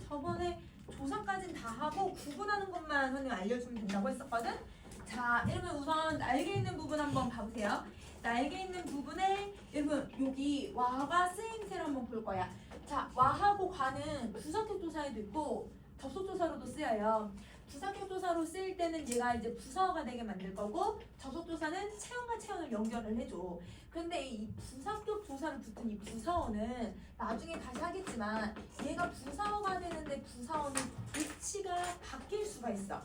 저번에 조사까지는 다 하고 구분하는 것만 선생님 알려주면 된다고 했었거든? 자, 여러분 우선 날개 있는 부분 한번 봐보세요. 날개 있는 부분에 여러분 여기 와가 쓰임새를 한번 볼 거야. 자, 와하고 과는 부사격 조사에도 있고 접속 조사로도 쓰여요. 부사격 조사로 쓰일 때는 얘가 이제 부사어가 되게 만들 거고 접속 조사는 체언과 체언을 연결을 해줘. 근데 이 부사격 조사를 붙은 이 부사어는 나중에 다시 하겠지만 얘가 부사어가 되는데 부사어는 위치가 바뀔 수가 있어.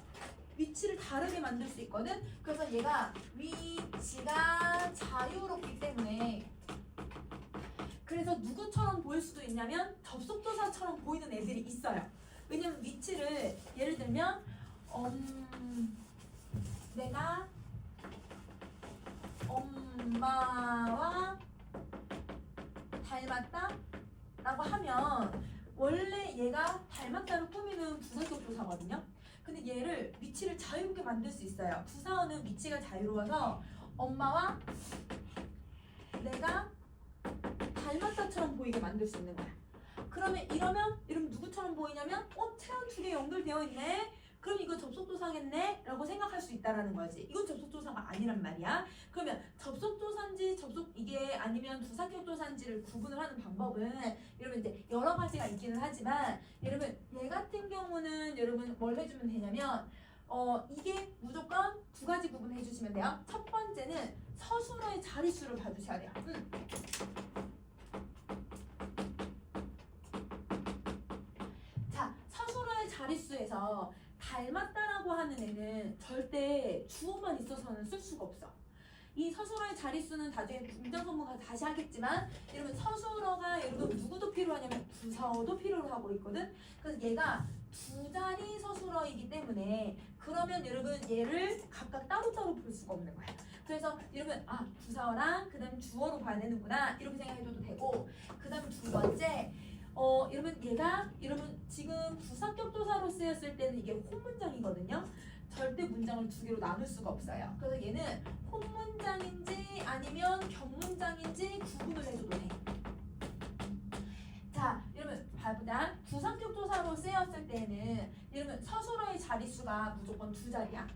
위치를 다르게 만들 수 있거든. 그래서 얘가 위치가 자유롭기 때문에 그래서 누구처럼 보일 수도 있냐면 접속조사처럼 보이는 애들이 있어요. 왜냐면 위치를 예를 들면 내가 엄마와 닮았다 라고 하면 원래 얘가 닮았다로 꾸미는 부사격 조사거든요. 근데 얘를 위치를 자유롭게 만들 수 있어요. 부사어는 위치가 자유로워서 엄마와 내가 닮았다처럼 보이게 만들 수 있는 거야. 그러면 이러면 누구처럼 보이냐면 체온 두 개 연결되어 있네. 그럼 이거 접속조사겠네? 라고 생각할 수 있다라는 거지. 이건 접속조사가 아니란 말이야. 그러면 접속조사인지 이게 아니면 부사격 조사인지를 구분을 하는 방법은 여러분 이제 여러 가지가 있기는 하지만 여러분 얘 같은 경우는 여러분 뭘 해주면 되냐면 이게 무조건 두 가지 구분해 주시면 돼요. 첫 번째는 서술어의 자릿수를 봐주셔야 돼요. 자, 서술어의 자릿수에서 닮았다라고 하는 애는 절대 주어만 있어서는 쓸 수가 없어. 이 서술어의 자릿수는 나중에 문장 선문가 다시 하겠지만 여러분 서술어가 여러분 누구도 필요하냐면 부사어도 필요로 하고 있거든. 그래서 얘가 두 자리 서술어이기 때문에 그러면 여러분 얘를 각각 따로따로 볼 수가 없는 거야. 그래서 여러분 부사어랑 그 다음 주어로 봐야 되는구나 이렇게 생각해줘도 되고 그 다음 두 번째 여러분 얘가 여러분 지금 부사격 조사로 쓰였을 때는 이게 혼문장이거든요. 절대 문장을 두 개로 나눌 수가 없어요. 그래서 얘는 혼문장인지 아니면 격문장인지 구분을 해줘도 돼. 자, 여러분 봐보자. 부사격 조사로 쓰였을 때는 여러분 서술어의 자릿수가 무조건 두 자리야.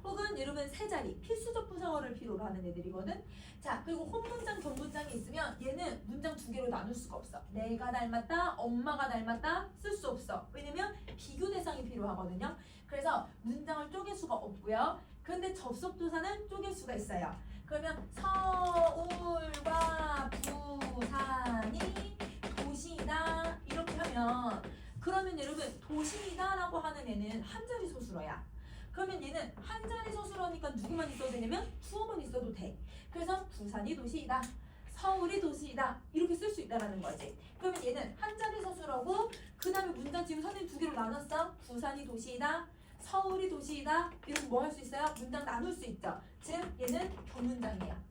혹은 여러분 세 자리, 필수적 부사어를 필요로 하는 애들이거든. 자, 그리고 혼문장, 격문장이 있으면 얘는 문장 두 개로 나눌 수가 없어. 내가 닮았다, 엄마가 닮았다 쓸 수 없어. 왜냐면 비교 대상이 필요하거든요. 그래서 문장을 쪼갤 수가 없고요. 근데 접속조사는 쪼갤 수가 있어요. 그러면 서울과 부산이 도시다 이렇게 하면 그러면 여러분 도시다라고 하는 애는 한 자리 서술어야. 그러면 얘는 한 자리 서술어니까 누구만 있어도 되냐면 주어만 있어도 돼. 그래서 부산이 도시이다. 서울이 도시이다. 이렇게 쓸 수 있다는 거지. 그러면 얘는 한 자리 서술어고 그 다음에 문장 지금 선생님 두 개로 나눴어. 부산이 도시이다. 서울이 도시이다. 이렇게 뭐 할 수 있어요? 문장 나눌 수 있죠. 즉 얘는 격문장이야.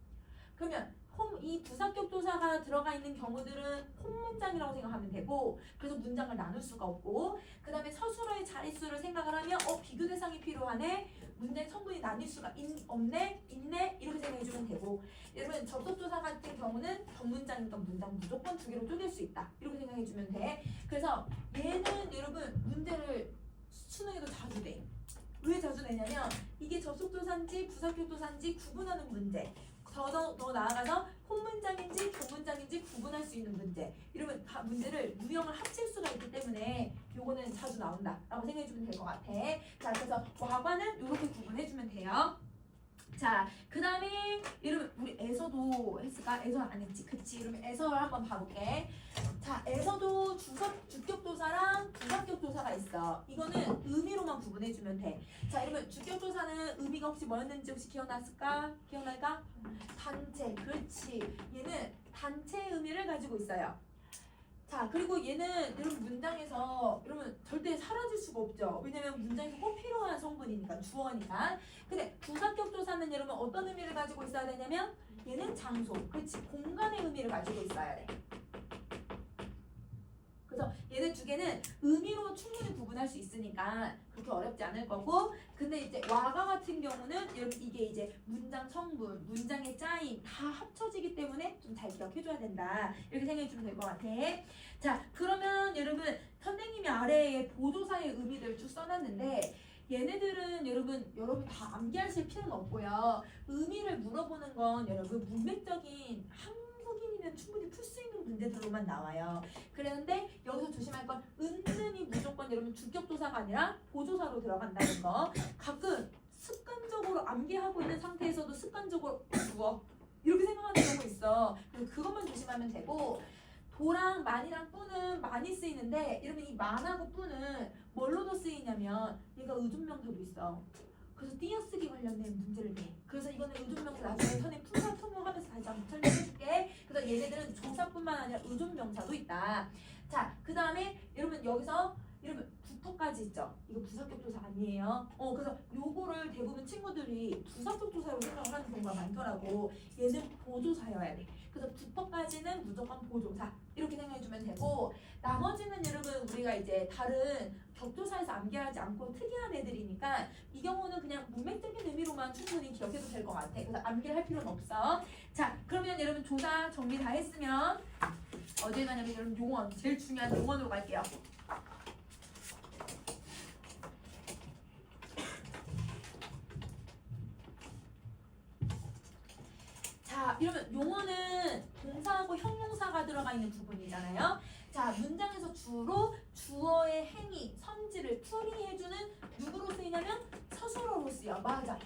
그러면 이 부사격 조사가 들어가 있는 경우들은 혼문장이라고 생각하면 되고 그래서 문장을 나눌 수가 없고 그 다음에 서술어의 자릿수를 생각을 하면 비교 대상이 필요하네 문장 성분이 나뉠 수가 없네 있네 이렇게 생각해주면 되고 여러분 접속조사 같은 경우는 격문장이니까 문장 무조건 두 개로 쪼갤 수 있다 이렇게 생각해주면 돼. 그래서 얘는 여러분 문제를 수능에도 자주 돼. 왜 자주 내냐면 이게 접속조사인지 부사격 조사인지 구분하는 문제 더 나아가서 혼문장인지 격문장인지 구분할 수 있는 문제 이러면 다 문제를 유형을 합칠 수가 있기 때문에 요거는 자주 나온다 라고 생각해주면 될 것 같아. 자, 그래서 와과는 이렇게 구분해주면 돼요. 자, 그 다음에 여러분 우리 에서도 했을까? 에서는 안 했지. 그치? 그러면 에서를 한번 봐볼게. 자, 에서도 주격조사랑 부사격조사가 있어. 이거는 의미로만 구분해주면 돼. 자, 여러분 주격조사는 의미가 혹시 뭐였는지 혹시 기억날까? 단체. 그렇지. 얘는 단체의 의미를 가지고 있어요. 자, 그리고 얘는 여러분 문장에서 여러분 절대 사라질 수가 없죠. 왜냐면 문장에서 꼭 필요한 성분이니까 주어니까. 근데 부사격 조사는 여러분 어떤 의미를 가지고 있어야 되냐면 얘는 장소, 그렇지 공간의 의미를 가지고 있어야 돼. 그래서 그래서 얘네 두 개는 의미로 충분히 구분할 수 있으니까 그렇게 어렵지 않을 거고, 근데 이제 와가 같은 경우는 여러분 이게 이제 문장 성분, 문장의 짜임 다 합쳐지기 때문에 좀 잘 기억해줘야 된다. 이렇게 생각해 주면 될 것 같아. 자, 그러면 여러분 선생님이 아래에 보조사의 의미들을 쭉 써놨는데 얘네들은 여러분 다 암기하실 필요는 없고요. 의미를 물어보는 건 여러분 문맥적인 한국인이면 충분히 풀 수 있는 문제들로만 나와요. 그런데 여기서 조심할 건 은근히 무조건 여러분 주격조사가 아니라 보조사로 들어간다는 거. 가끔 습관적으로 암기하고 있는 상태에서도 습관적으로 주어 이렇게 생각하는 경우가 있어. 그래서 그것만 조심하면 되고, 도랑 만이랑 뿌는 많이 쓰이는데 여러분 이 만하고 뿌는 뭘로도 쓰이냐면 얘가 의존명사도 있어. 그래서 띄어쓰기 관련된 문제를 내. 그래서 이거는 의존명사 나중에 선생님 풀사 통역하면서 다시 한번 설명해줄게. 그래서 얘네들은 조사뿐만 아니라 의존명사도 있다. 자, 그 다음에 여러분 여기서 여러분 부터까지 있죠. 이거 부사격 조사 아니에요. 그래서 요거를 대부분 친구들이 부사격 조사로 생각을 하는 경우가 많더라고. 얘는 보조사여야 돼. 그래서 부터까지는 무조건 보조사 이렇게 생각해주면 되고, 나머지는 여러분 우리가 이제 다른 격조사에서 암기하지 않고 특이한 애들이니까 이 경우는 그냥 문맥적인 의미로만 충분히 기억해도 될 것 같아. 그래서 암기를 할 필요는 없어. 자, 그러면 여러분 조사 정리 다 했으면 어디에 가냐면 여러분 용언, 제일 중요한 용언으로 갈게요. 자, 이러면 용어는 동사하고 형용사가 들어가 있는 부분이잖아요. 자, 문장에서 주로 주어의 행위, 성질을 풀이해주는 누구로 쓰이냐면 서술어로 쓰여. 맞아.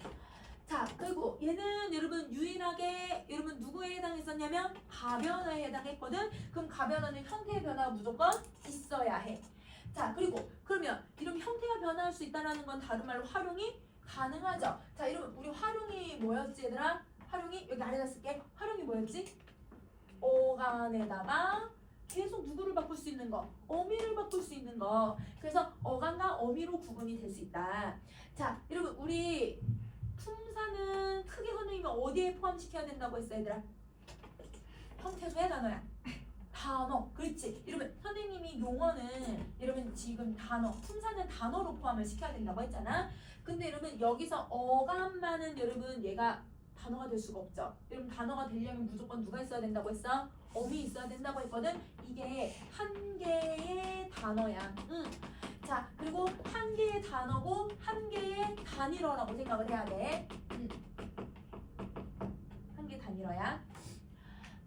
자, 그리고 얘는 여러분 유일하게 여러분 누구에 해당했었냐면 가변어에 해당했거든. 그럼 가변어는 형태의 변화가 무조건 있어야 해. 자, 그리고 그러면 이런 형태가 변화할 수 있다는 건 다른 말로 활용이 가능하죠. 자, 이러면 우리 활용이 뭐였지 얘들아? 활용이 여기 아래다 쓸게. 활용이 뭐였지? 어간에다가 계속 누구를 바꿀 수 있는 거? 어미를 바꿀 수 있는 거. 그래서 어간과 어미로 구분이 될 수 있다. 자, 여러분 우리 품사는 크게 선생님이 어디에 포함시켜야 된다고 했어 얘들아? 형태소의 단어야. 단어. 그렇지. 여러분 선생님이 용어는 여러분 지금 단어, 품사는 단어로 포함을 시켜야 된다고 했잖아. 근데 여러분 여기서 어간만은 여러분 얘가 단어가 될 수가 없죠. 여러분 단어가 되려면 무조건 누가 있어야 된다고 했어? 어미 있어야 된다고 했거든. 이게 한 개의 단어야. 자, 그리고 한 개의 단어고 한 개의 단일어라고 생각을 해야 돼. 한 개의 단일어야.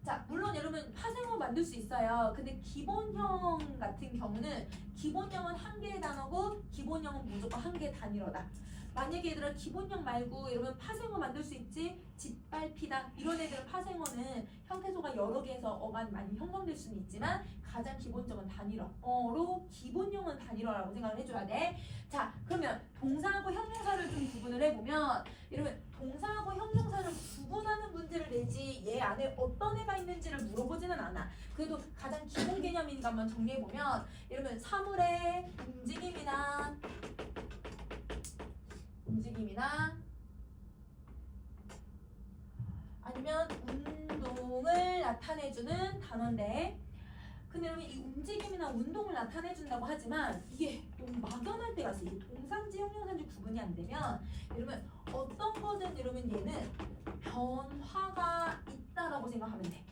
자, 물론 여러분 파생어 만들 수 있어요. 근데 기본형 같은 경우는 기본형은 한 개의 단어고 기본형은 무조건 한 개의 단일어다. 만약에 얘들아 기본형 말고 여러분 파생어 만들 수 있지? 짓밟히다 이런 애들은 파생어는 형태소가 여러 개에서 어간 많이 형성될 수는 있지만 가장 기본적인 단일어로 기본형은 단일어라고 생각을 해줘야 돼. 자, 그러면 동사하고 형용사를 좀 구분을 해보면 여러분 동사하고 형용사를 구분하는 문제를 내지 얘 안에 어떤 애가 있는지를 물어보지는 않아. 그래도 가장 기본 개념이니까 한번 정리해보면 여러분 사물의 움직임이나 아니면 운동을 나타내주는 단어인데, 근데 여러분 이 움직임이나 운동을 나타내준다고 하지만 이게 너무 막연할 때가 있어요. 동사인지 형용사인지 구분이 안 되면 여러분 어떤 거든 여러분 얘는 변화가 있다라고 생각하면 돼.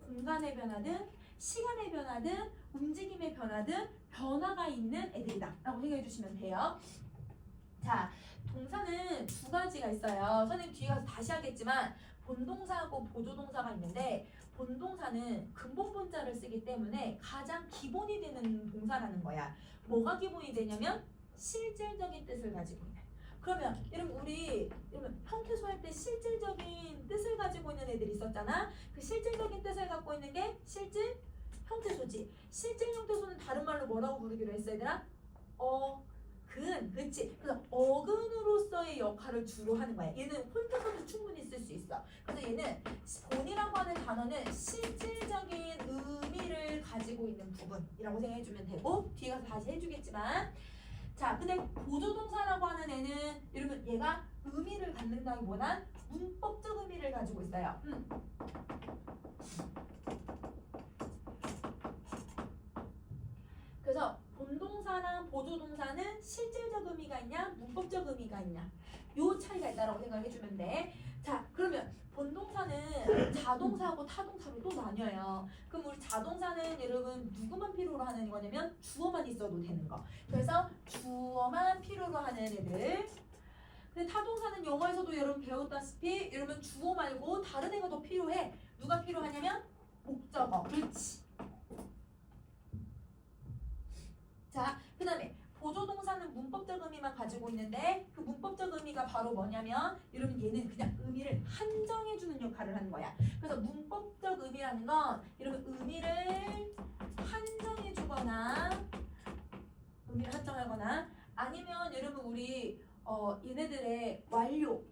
공간의 변화든 시간의 변화든 움직임의 변화든 변화가 있는 애들이다 라고 생각해 주시면 돼요. 자, 동사는 두 가지가 있어요. 선생님 뒤에 가서 다시 하겠지만 본동사하고 보조동사가 있는데, 본동사는 근본본자를 쓰기 때문에 가장 기본이 되는 동사라는 거야. 뭐가 기본이 되냐면 실질적인 뜻을 가지고 있는. 그러면 여러분 우리 형태소 할 때 실질적인 뜻을 가지고 있는 애들이 있었잖아. 그 실질적인 뜻을 갖고 있는 게 실질 형태소지. 실질 형태소는 다른 말로 뭐라고 부르기로 했어 얘들아? 근, 그치? 그래서 어근으로서의 역할을 주로 하는 거야. 얘는 혼자서도 충분히 쓸 수 있어. 그래서 얘는 본이라고 하는 단어는 실질적인 의미를 가지고 있는 부분이라고 생각해주면 되고, 뒤에 가서 다시 해주겠지만, 자, 근데 보조동사라고 하는 애는 여러분 얘가 의미를 갖는다기보단 문법적 의미를 가지고 있어요. 보조동사는 실질적 의미가 있냐, 문법적 의미가 있냐. 요 차이가 있다라고 생각해주면 돼. 자, 그러면 본동사는 자동사하고 타동사로 또 나뉘어요. 그럼 우리 자동사는 여러분 누구만 필요로 하는 거냐면 주어만 있어도 되는 거. 그래서 주어만 필요로 하는 애들. 근데 타동사는 영어에서도 여러분 배웠다시피 여러분 주어 말고 다른 애가 더 필요해. 누가 필요하냐면 목적어. 그렇지. 자, 그 다음에 보조동사는 문법적 의미만 가지고 있는데 그 문법적 의미가 바로 뭐냐면 여러분 얘는 그냥 의미를 한정해주는 역할을 하는 거야. 그래서 문법적 의미라는 건 여러분 의미를 한정해주거나 의미를 한정하거나 아니면 여러분 우리 얘네들의 완료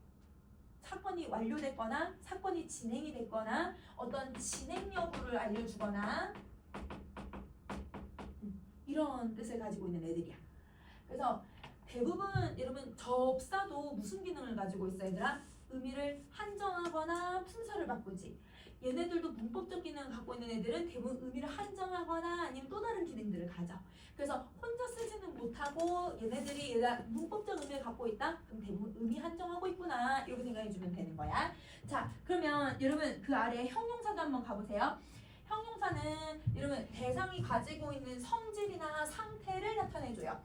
사건이 완료됐거나 사건이 진행이 됐거나 어떤 진행 여부를 알려주거나 이런 뜻을 가지고 있는 애들이야. 그래서 대부분 여러분 접사도 무슨 기능을 가지고 있어 얘들아? 의미를 한정하거나 품사를 바꾸지. 얘네들도 문법적 기능을 갖고 있는 애들은 대부분 의미를 한정하거나 아니면 또 다른 기능들을 가져. 그래서 혼자 쓰지는 못하고 얘네들이 얘가 문법적 의미를 갖고 있다? 그럼 대부분 의미 한정하고 있구나 이렇게 생각해주면 되는 거야. 자, 그러면 여러분 그 아래 형용사도 한번 가보세요. 형용사는 여러분 대상이 가지고 있는 성질이나 상태를 나타내줘요.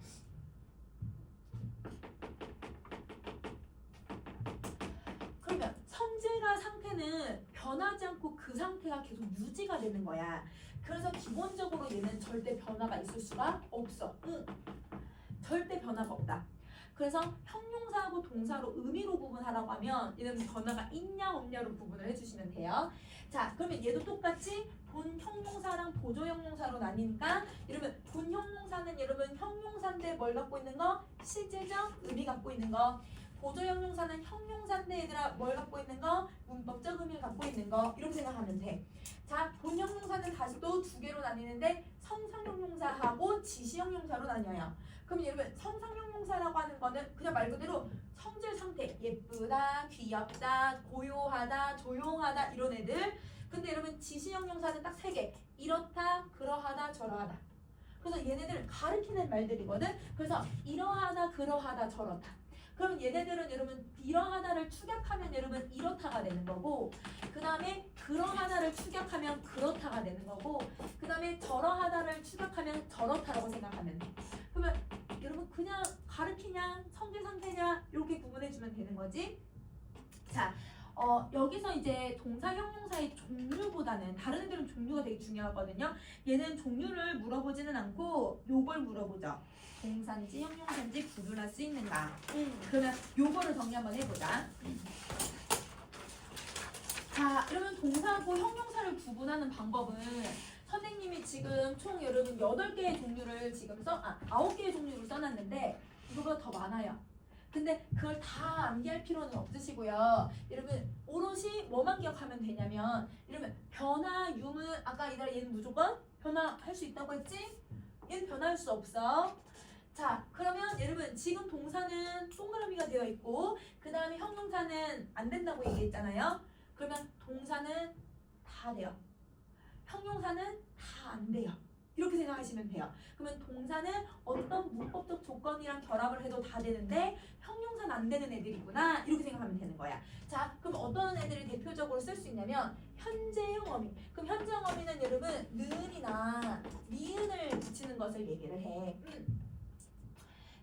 그러면 성질과 상태는 변하지 않고 그 상태가 계속 유지가 되는 거야. 그래서 기본적으로 얘는 절대 변화가 있을 수가 없어. 절대 변화가 없다. 그래서 형용사하고 동사로 의미로 구분하라고 하면 얘는 변화가 있냐 없냐로 구분을 해주시면 돼요. 자, 그러면 얘도 똑같이 본 형용사랑 보조 형용사로 나뉘니까 여러분 본 형용사는 여러분 형용사인데 뭘 갖고 있는 거? 실질적 의미 갖고 있는 거. 보조 형용사는 형용사인데 얘들아 뭘 갖고 있는 거? 문법적 의미를 갖고 있는 거. 이렇게 생각하면 돼. 자, 본 형용사는 다시 또 두 개로 나뉘는데 성상 형용사하고 지시 형용사로 나뉘어요. 그럼 여러분 성상 형용사라고 하는 거는 그냥 말 그대로 성질 상태 예쁘다, 귀엽다, 고요하다, 조용하다 이런 애들. 근데 여러분 지시 형용사는 딱 세 개. 이렇다, 그러하다, 저러하다. 그래서 얘네들 가리키는 말들이거든. 그래서 이러하다, 그러하다, 저러다. 그러면 얘네들은 여러분 이러하다를 축약하면 여러분 이렇다가 되는 거고 그 다음에 그러하다를 축약하면 그렇다가 되는 거고 그 다음에 저러하다를 축약하면 저렇다라고 생각하면 돼. 그러면 여러분 그냥 가르치냐 성질 상태냐 이렇게 구분해주면 되는 거지. 자, 여기서 이제 동사 형용사의 종류보다는 다른 애들은 종류가 되게 중요하거든요. 얘는 종류를 물어보지는 않고 요걸 물어보죠. 동사인지 형용사인지 구분할 수 있는가. 그러면 요거를 정리 한번 해보자. 자, 그러면 동사하고 형용사를 구분하는 방법은 선생님이 지금 총 여러분 8개의 종류를 지금 9개의 종류를 써놨는데 이거보다 더 많아요. 근데 그걸 다 암기할 필요는 없으시고요. 여러분 오롯이 뭐만 기억하면 되냐면 여러분 변화, 유무 아까 얘는 무조건 변화할 수 있다고 했지? 얘는 변화할 수 없어. 자, 그러면 여러분 지금 동사는 동그라미가 되어 있고 그 다음에 형용사는 안 된다고 얘기했잖아요. 그러면 동사는 다 돼요. 형용사는 다 안 돼요. 이렇게 생각하시면 돼요. 그러면 동사는 어떤 문법적 조건이랑 결합을 해도 다 되는데 형용사는 안 되는 애들이구나 이렇게 생각하면 되는 거야. 자, 그럼 어떤 애들을 대표적으로 쓸 수 있냐면 현재형 어미. 그럼 현재형 어미는 여러분 느은이나 니은을 붙이는 것을 얘기를 해.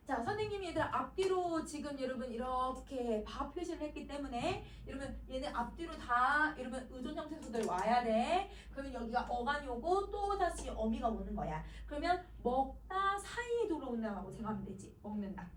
자, 선생님이 얘들 앞뒤로 지금 여러분 이렇게 바 표시를 했기 때문에 여러분 얘는 앞뒤로 다 여러분 의존 형태소들 와야 돼. 그러면 여기가 어간이 오고 또 다시 어미가 오는 거야. 그러면 먹다 사이에 들어온다고 생각하면 되지. 먹는다.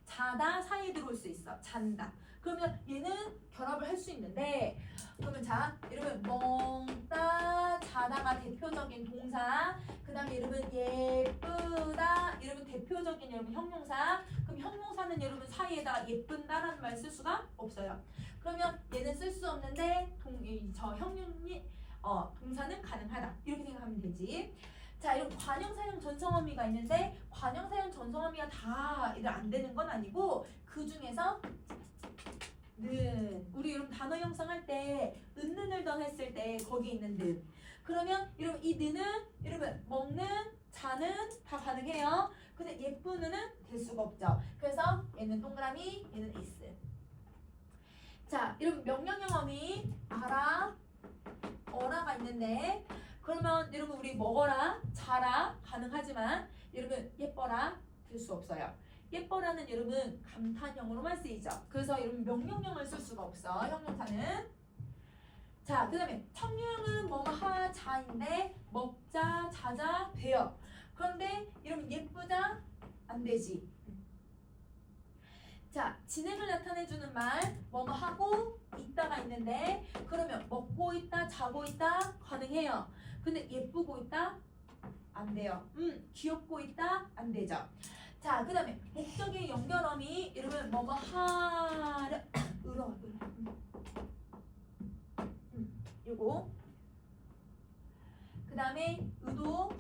자다 사이에 들어올 수 있어. 잔다. 그러면 얘는 결합을 할 수 있는데 그러면 자, 여러분 먹다 자다가 대표적인 동사 그 다음에 여러분 예쁘다 여러분 대표적인 여러분 형용사 그럼 형용사는 여러분 사이에다가 예쁜다라는 말 쓸 수가 없어요. 그러면 얘는 쓸 수 없는데 동사는 가능하다 이렇게 생각하면 되지. 자, 이런 관형사형 전성어미가 있는데 관형사형 전성어미가 다 얘들 안 되는 건 아니고 그 중에서 는 우리 여러분 단어 형성할 때 은는을 더했을 때 거기 있는 는 그러면 여러분 이 는은 여러분 먹는 자는 다 가능해요. 근데 예쁘는은 될 수가 없죠. 그래서 얘는 동그라미, 얘는 is. 자, 이런 명령형 어미 알아, 어라가 있는데 그러면 여러분 우리 먹어라, 자라 가능하지만 여러분 예뻐라 될 수 없어요. 예뻐라는 여러분 감탄형으로만 쓰이죠. 그래서 여러분 명령형을 쓸 수가 없어. 형용사는. 자, 그 다음에 청유형은 뭐뭐 하자인데 먹자, 자자 돼요. 그런데 여러분 예쁘자 안 되지. 자, 진행을 나타내주는 말 뭐뭐 하고 있다가 있는데 그러면 먹고 있다, 자고 있다 가능해요. 근데 예쁘고 있다 안 돼요. 귀엽고 있다 안 되죠. 자, 그 다음에 목적의 연결어미 이러면 뭐뭐 하려 으러 요거. 그 다음에 의도.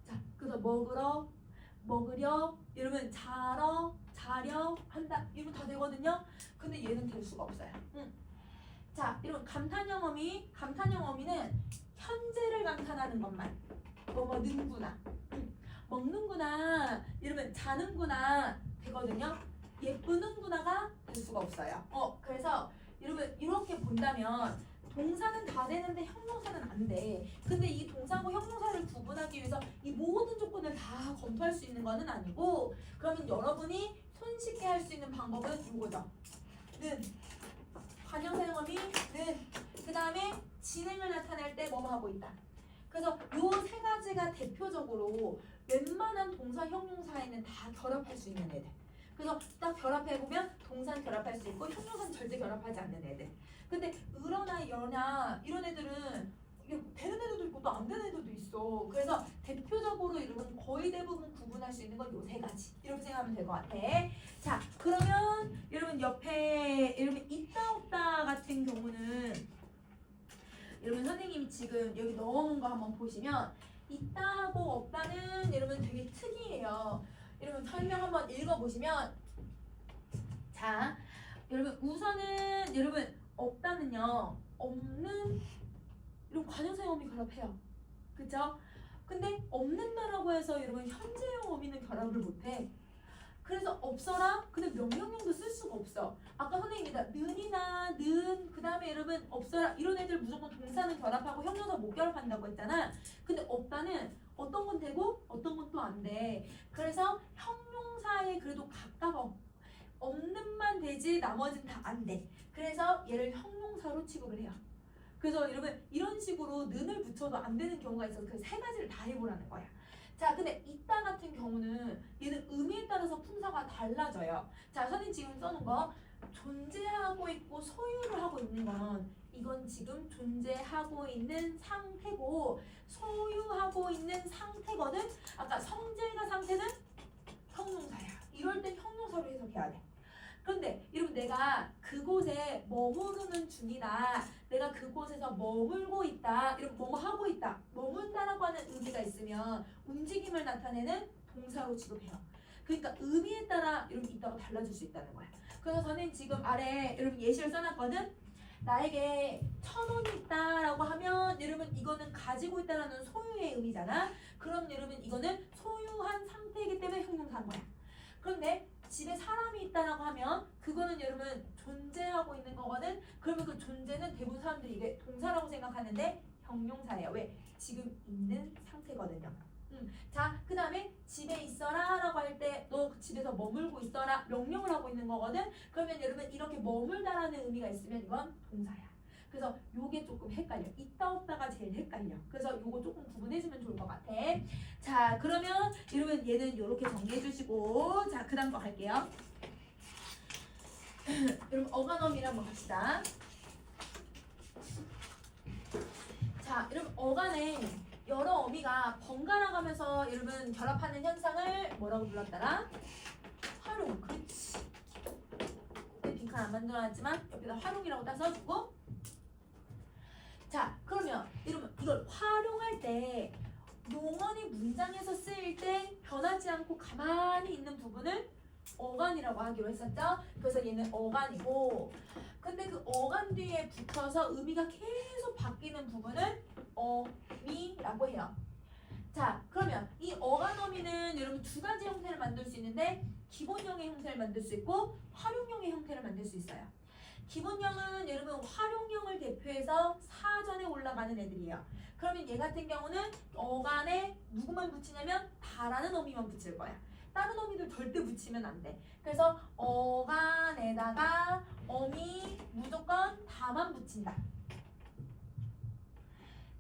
자, 그래서 먹으러, 먹으려, 이러면 자러, 자려 한다. 이러면 다 되거든요. 근데 얘는 될 수가 없어요. 자, 이런 감탄형 어미. 감탄형 어미는 현재를 감탄하는 것만. 뭐뭐는구나. 먹는구나. 이러면 자는구나 되거든요. 예쁘는구나가 될 수가 없어요. 그래서 여러분 이렇게 본다면 동사는 다 되는데 형용사는 안 돼. 근데 이 동사하고 형용사를 구분하기 위해서 이 모든 조건을 다 검토할 수 있는 거는 아니고 그러면 여러분이 손쉽게 할 수 있는 방법은 이거죠. 는 관형사용어미 는 그 다음에 진행을 나타낼 때 뭐뭐 하고 있다. 그래서 요 세 가지가 대표적으로 웬만한 동사 형용사에는 다 결합할 수 있는 애들. 그래서 딱 결합해보면 동사는 결합할 수 있고 형용사는 절대 결합하지 않는 애들. 근데 으러나 여나 이런 애들은 이게 되는 애들도 있고 또 안 되는 애들도 있어. 그래서 대표적으로 여러분 거의 대부분 구분할 수 있는 건 요 세 가지. 이렇게 생각하면 될 것 같아. 자, 그러면 여러분 옆에 여러분 있다 없다 같은 경우는 여러분 선생님이 지금 여기 넣어놓은 거 한번 보시면 있다하고 없다는 여러분 되게 특이해요. 여러분 설명 한번 읽어보시면 자, 여러분 우선은 여러분 없다는요 없는 이런 관형사용 어미 결합해요. 그쵸? 근데 없는다라고 해서 여러분 현재형 어미는 결합을 못해. 그래서 없어라? 근데 명령형도 쓸 수가 없어. 아까 선생님이 는이나 는, 그 다음에 여러분 없어라 이런 애들 무조건 동사는 결합하고 형용사 못 결합한다고 했잖아. 근데 없다는 어떤 건 되고 어떤 건 또 안 돼. 그래서 형용사에 그래도 가까워. 없는만 되지 나머지는 다 안 돼. 그래서 얘를 형용사로 취급을 해요. 그래서 여러분 이런 식으로 는을 붙여도 안 되는 경우가 있어서 그 세 가지를 다 해보라는 거야. 자, 근데 있다 같은 경우는 얘는 의미에 따라서 품사가 달라져요. 자, 선생님 지금 써놓은 거 존재하고 있고 소유를 하고 있는 건 이건 지금 존재하고 있는 상태고 소유하고 있는 상태거든. 아까 성질과 상태는 형용사야. 이럴 땐 형용사로 해석해야 돼. 그런데 여러분 내가 그곳에 머무르는 중이다. 내가 그곳에서 머물고 있다. 이런 뭐뭐 하고 있다. 머문다라고 하는 의미가 있으면 움직임을 나타내는 동사로 취급해요. 그러니까 의미에 따라 여러분 이따가 달라질 수 있다는 거야. 그래서 저는 지금 아래 여러분 예시를 써놨거든. 나에게 1,000원이 있다라고 하면 여러분 이거는 가지고 있다라는 소유의 의미잖아. 그럼 여러분 이거는 소유한 상태이기 때문에 형용사인 거야. 그런데 집에 사람이 있다라고 하면 그거는 여러분 존재하고 있는 거거든. 그러면 그 존재는 대부분 사람들이 이게 동사라고 생각하는데 형용사예요. 왜? 지금 있는 상태거든요. 자, 그 다음에 집에 있어라 라고 할 때 너 집에서 머물고 있어라 명령을 하고 있는 거거든. 그러면 여러분 이렇게 머물다라는 의미가 있으면 이건 동사야. 그래서 요게 조금 헷갈려. 있다 없다가 제일 헷갈려. 그래서 요거 조금 구분해주면 좋을 것 같아. 자, 그러면 여러분 얘는 요렇게 정리해 주시고 자, 그 다음 거 갈게요. 여러분 어간어미를 한번 갑시다. 자, 여러분 어간에 여러 어미가 번갈아 가면서 여러분 결합하는 현상을 뭐라고 불렀더라? 활용. 그렇지. 빈칸 안 만들어놨지만 여기다 활용이라고 딱 써주고 자, 그러면 여러분 이걸 활용할 때 용언이 문장에서 쓰일 때 변하지 않고 가만히 있는 부분을 어간이라고 하기로 했었죠? 그래서 얘는 어간이고 근데 그 어간 뒤에 붙어서 의미가 계속 바뀌는 부분을 어미라고 해요. 자, 그러면 이 어간어미는 여러분 두 가지 형태를 만들 수 있는데 기본형의 형태를 만들 수 있고 활용형의 형태를 만들 수 있어요. 기본형은 여러분 활용형을 대표해서 사전에 올라가는 애들이에요. 그러면 얘 같은 경우는 어간에 누구만 붙이냐면 다라는 어미만 붙일 거야. 다른 어미들 절대 붙이면 안 돼. 그래서 어간에다가 어미 무조건 다만 붙인다.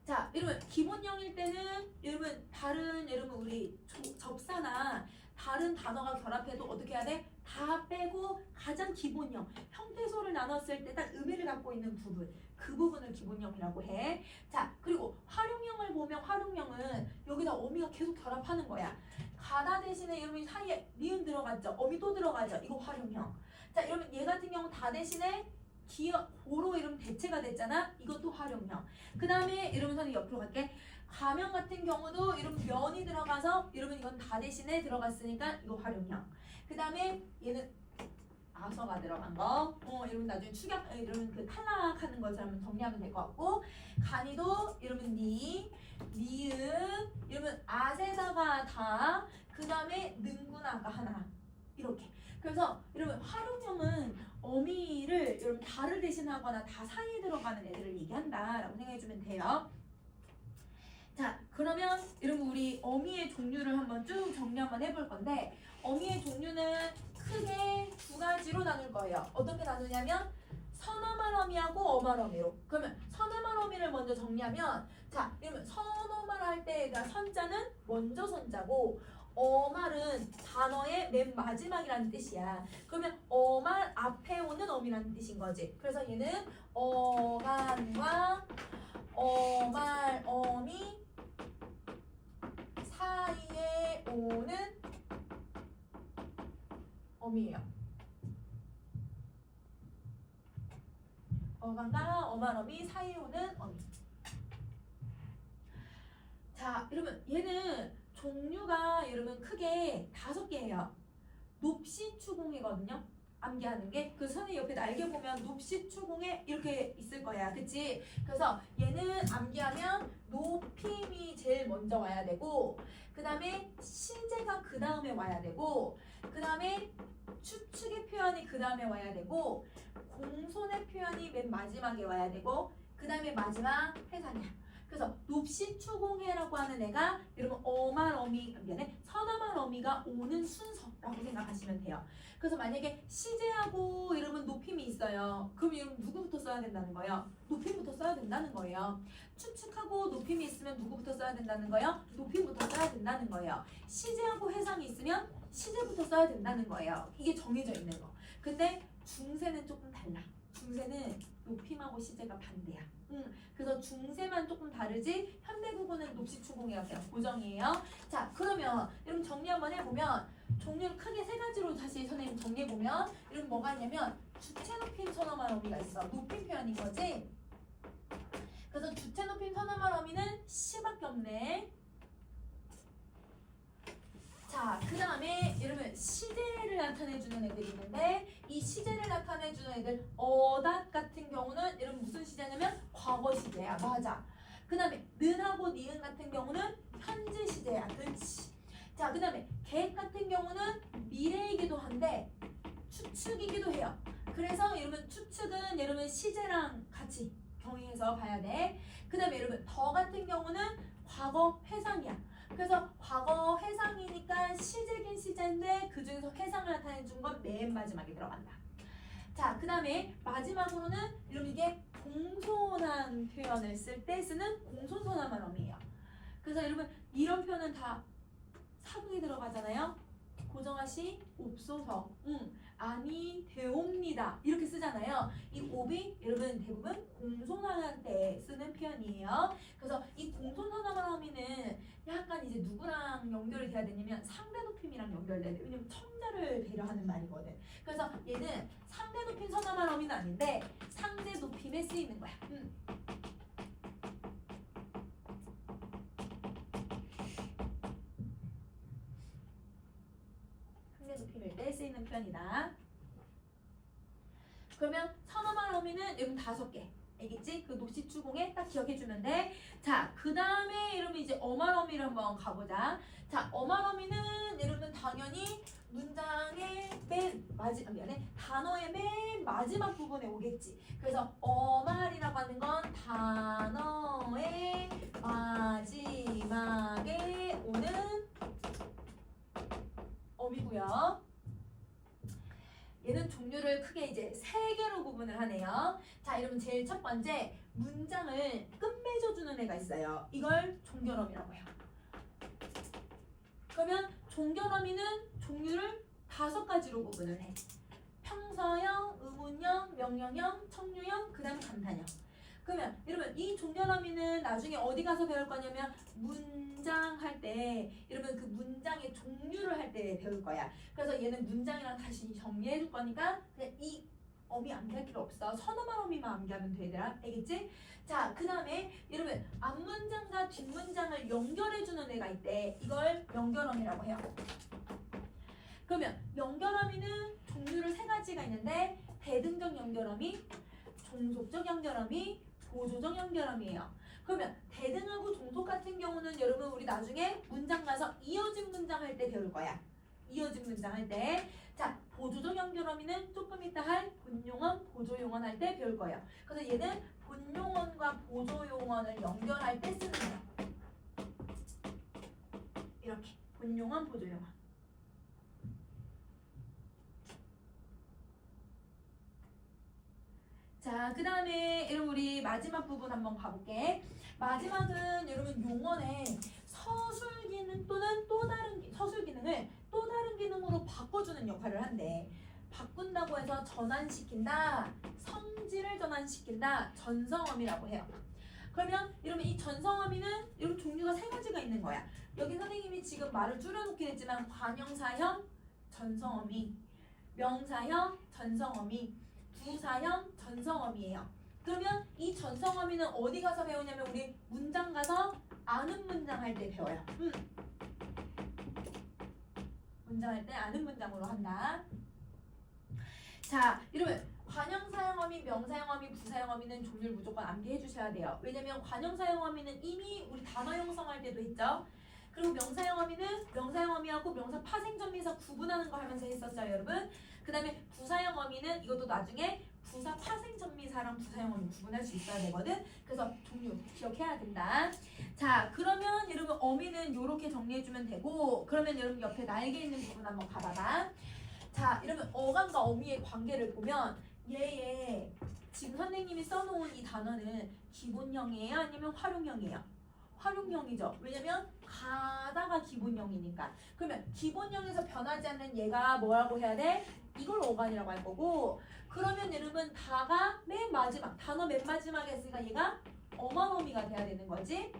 자, 여러분 기본형일 때는 여러분 다른 여러분 우리 접사나 다른 단어가 결합해도 어떻게 해야 돼? 다 빼고 가장 기본형 형태소를 나눴을 때 딱 의미를 갖고 있는 부분 그 부분을 기본형이라고 해. 자, 그리고 활용형을 보면 활용형은 여기다 어미가 계속 결합하는 거야. 가다 대신에 여러분 사이에 니은 들어갔죠? 어미 또 들어가죠? 이거 활용형. 자, 여러분 얘 같은 경우 다 대신에 고로 이러면 대체가 됐잖아. 이것도 활용형. 그 다음에 여러분 선생님 옆으로 갈게. 가명 같은 경우도 이런 면이 들어가서 여러분 이건 다 대신에 들어갔으니까 이거 활용형. 그 다음에 얘는 아서가 들어간 거. 여러분 나중에 여러분 그 탈락하는 것처럼 정리하면 될 것 같고. 간이도 여러분 니은 여러분 아세다가 다. 그 다음에 능구나가 하나. 이렇게. 그래서 여러분 활용형은 어미를 여러분 다를 대신하거나 다 사이에 들어가는 애들을 얘기한다라고 생각해주면 돼요. 자, 그러면 여러분 우리 어미의 종류를 한번 쭉 정리 한번 해볼 건데 어미의 종류는 크게 두 가지로 나눌 거예요. 어떻게 나누냐면 선어말 어미하고 어말 어미로. 그러면 선어말 어미를 먼저 정리하면 자, 그러면 선어말 할 때 선자는 먼저 선자고 어말은 단어의 맨 마지막이라는 뜻이야. 그러면 어말 앞에 오는 어미라는 뜻인 거지. 그래서 얘는 어간과 어말 어미 사이에 오는 어미예요. 어간과 어말 어미 사이에 오는 어미. 자, 여러분 얘는 종류가 여러분 크게 5개예요. 높시추공이거든요. 암기하는 게. 그 선생님 옆에 날개 보면 높시추공에 이렇게 있을 거야. 그치? 그래서 얘는 암기하면 높임이 제일 먼저 와야 되고 그 다음에 시제가 그 다음에 와야 되고 그 다음에 추측의 표현이 그 다음에 와야 되고 공손의 표현이 맨 마지막에 와야 되고 그 다음에 마지막 해상이야. 그래서 높시추공해라고 하는 애가 여러분 어말 어미 미안해 선어말 어미가 오는 순서라고 생각하시면 돼요. 그래서 만약에 시제하고 여러분 높임이 있어요. 그럼 여러분 누구부터 써야 된다는 거예요? 높임부터 써야 된다는 거예요. 추측하고 높임이 있으면 누구부터 써야 된다는 거예요? 높임부터 써야 된다는 거예요. 시제하고 해상이 있으면 시제부터 써야 된다는 거예요. 이게 정해져 있는 거. 근데 중세는 조금 달라. 중세는 높임하고 시제가 반대야. 그래서 중세만 조금 다르지 현대국어는 높시추공이가 그냥 고정이에요. 자, 그러면 여러분 정리 한번 해보면 종류를 크게 3가지로 다시 선생님 정리해보면 여러분 뭐가 있냐면 주체 높임 선어말 어미가 있어. 높임 표현인 거지. 그래서 주체 높임 선어말 어미는 시밖에 없네. 자, 그 다음에 여러분 시제를 나타내주는 애들이 있는데 이 시제를 나타내주는 애들 어닷 같은 경우는 여러분 무슨 시제냐면 과거 시제야. 맞아. 그 다음에 는하고 니은 같은 경우는 현재 시제야. 그렇지. 자, 그 다음에 객 같은 경우는 미래이기도 한데 추측이기도 해요. 그래서 여러분 추측은 여러분 시제랑 같이 병행해서 봐야 돼. 그 다음에 여러분 더 같은 경우는 과거 회상이야. 그래서 과거 회상이니까 시제긴 시제인데 그 중에서 회상을 나타내준 건 맨 마지막에 들어간다. 자, 그 다음에 마지막으로는 여러분 이게 공손한 표현을 쓸 때 쓰는 공손선어말 어미예요. 그래서 여러분 이런 표현은 다 사극이 들어가잖아요. 고정하시 옵소서 아니 되옵니다 이렇게 쓰잖아요. 이 옵이 여러분 대부분 공손할 때 쓰는 표현이에요. 그래서 이 공손선어말 어미는 약간 이제 누구랑 연결이 돼야 되냐면 상대 높임이랑 연결돼야 돼. 왜냐면 청자를 배려하는 말이거든. 그래서 얘는 상대 높임 선어말 어미는 아닌데 상대 높임에 쓰이는 거야. 높임일 때 쓰이는 표현이다. 그러면 선어말 어미는 여러분 5개. 알겠지? 그 높시추공에 딱 기억해주면 돼. 자, 그 다음에 여러분 이제 이제 어말어미를 한번 가보자. 자, 어말어미는 여러분 당연히 문장의 단어의 맨 마지막 부분에 오겠지. 그래서 어말이라고 하는 건 단어의 마지막에 오는 어미고요. 얘는 종류를 크게 이제 3개로 구분을 하네요. 자, 여러분 제일 첫 번째 문장을 끝맺어주는 애가 있어요. 이걸 종결어미라고 해요. 그러면 종결어미는 종류를 5가지로 구분을 해. 평서형, 의문형, 명령형, 청류형, 그 다음 감탄형. 그러면 여러분 이 종결어미는 나중에 어디 가서 배울 거냐면 문장 할 때 여러분 그 문장의 종류를 할 때 배울 거야. 그래서 얘는 문장이랑 다시 정리해 줄 거니까 그냥 이 어미 암기할 필요 없어. 서너만 어미만 암기하면 돼, 얘들아. 알겠지? 자, 그 다음에 여러분 앞문장과 뒷문장을 연결해 주는 애가 있대. 이걸 연결어미라고 해요. 그러면 연결어미는 종류를 3가지가 있는데 대등적 연결어미, 종속적 연결어미, 보조적 연결어미예요. 그러면 대등하고 종속 같은 경우는 여러분 우리 나중에 문장 가서 이어진 문장 할 때 배울 거야. 이어진 문장 할 때. 자, 보조적 연결어미는 조금 이따 할 본용언, 보조용언 할 때 배울 거예요. 그래서 얘는 본용언과 보조용언을 연결할 때 쓰는 거야. 이렇게 본용언, 보조용언. 자, 그 다음에 여러분 우리 마지막 부분 한번 가볼게. 마지막은 여러분 용언의 서술 기능 또는 서술 기능을 또 다른 기능으로 바꿔주는 역할을 한대. 바꾼다고 해서 전환시킨다, 성질을 전환시킨다, 전성어미라고 해요. 그러면 여러분 이 전성어미는 여러분 종류가 3가지가 있는 거야. 여기 선생님이 지금 말을 줄여놓긴 했지만 관형사형 전성어미, 명사형 전성어미, 부사형 전성어미예요. 그러면 이 전성어미는 어디 가서 배우냐면 우리 문장 가서 아는 문장 할 때 배워요. 문장 할 때 아는 문장으로 한다. 자, 여러분 관형사형어미, 명사형어미, 부사형어미는 종류를 무조건 암기해 주셔야 돼요. 왜냐면 관형사형어미는 이미 우리 단어 형성할 때도 했죠. 그리고 명사형어미하고 명사 파생점에서 구분하는 거 하면서 했었어요, 여러분. 그 다음에 부사형어미는 이것도 나중에 부사 파생점미사랑 부사형어미 구분할 수 있어야 되거든. 그래서 종류 기억해야 된다. 자, 그러면 여러분 어미는 이렇게 정리해주면 되고, 그러면 여러분 옆에 날개 있는 부분 한번 가봐봐. 자, 여러분 어감과 어미의 관계를 보면 얘의 지금 선생님이 써놓은 이 단어는 기본형이에요? 아니면 활용형이에요? 활용형이죠. 왜냐면 가다가 기본형이니까. 그러면 기본형에서 변하지 않는 얘가 뭐라고 해야 돼? 이걸 어간이라고 할 거고, 그러면 여러분 다가 맨 마지막, 단어 맨 마지막에 있으니까 얘가 어만어미가 돼야 되는 거지.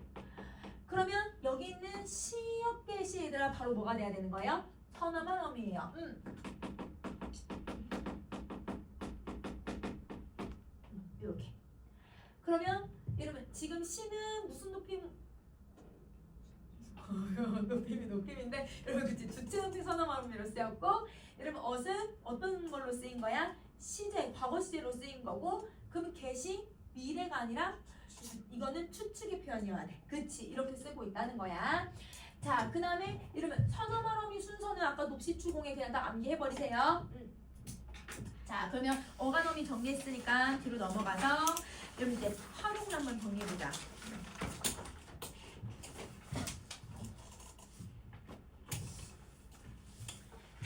그러면 여기 있는 시역계 시 얘들아 바로 뭐가 돼야 되는 거예요? 선어만 어미예요. 이렇게. 그러면 여러분 지금 시는 무슨 높임인데 여러분 그치 주체노팅 선어말음미로 쓰였고, 여러분 어은 어떤 걸로 쓰인 거야? 시제, 과거 시제로 쓰인 거고, 그럼 개시 미래가 아니라 이거는 추측의 표현이어야 돼. 그치? 이렇게 쓰고 있다는 거야. 자, 그 다음에 여러분 선어말음미 순서는 아까 높시추공에 그냥 다 암기해버리세요. 자, 그러면 어간어미 정리했으니까 뒤로 넘어가서 여러분 이제 활용을 한번 정리해보자.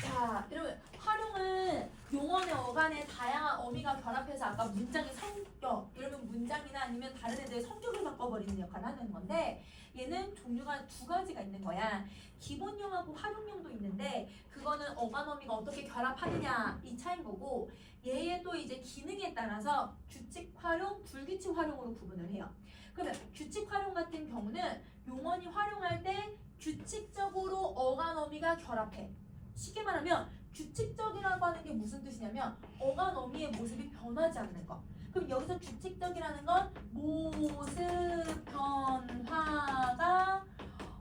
자, 여러분 활용은 용언의 어간의 다양한 어미가 결합해서 아까 문장의 성격, 여러분 문장이나 아니면 다른 애들의 성격을 바꿔버리는 역할을 하는 건데, 얘는 종류가 2가지가 있는 거야. 기본형하고 활용형도 있는데 그거는 어간 어미가 어떻게 결합하느냐 이 차이인 거고, 얘의 또 이제 기능에 따라서 규칙 활용, 불규칙 활용으로 구분을 해요. 그러면 규칙 활용 같은 경우는 용언이 활용할 때 규칙적으로 어간 어미가 결합해. 쉽게 말하면 규칙적이라고 하는 게 무슨 뜻이냐면 어간 어미의 모습이 변하지 않는 거. 그럼 여기서 규칙적이라는 건 모습 변화가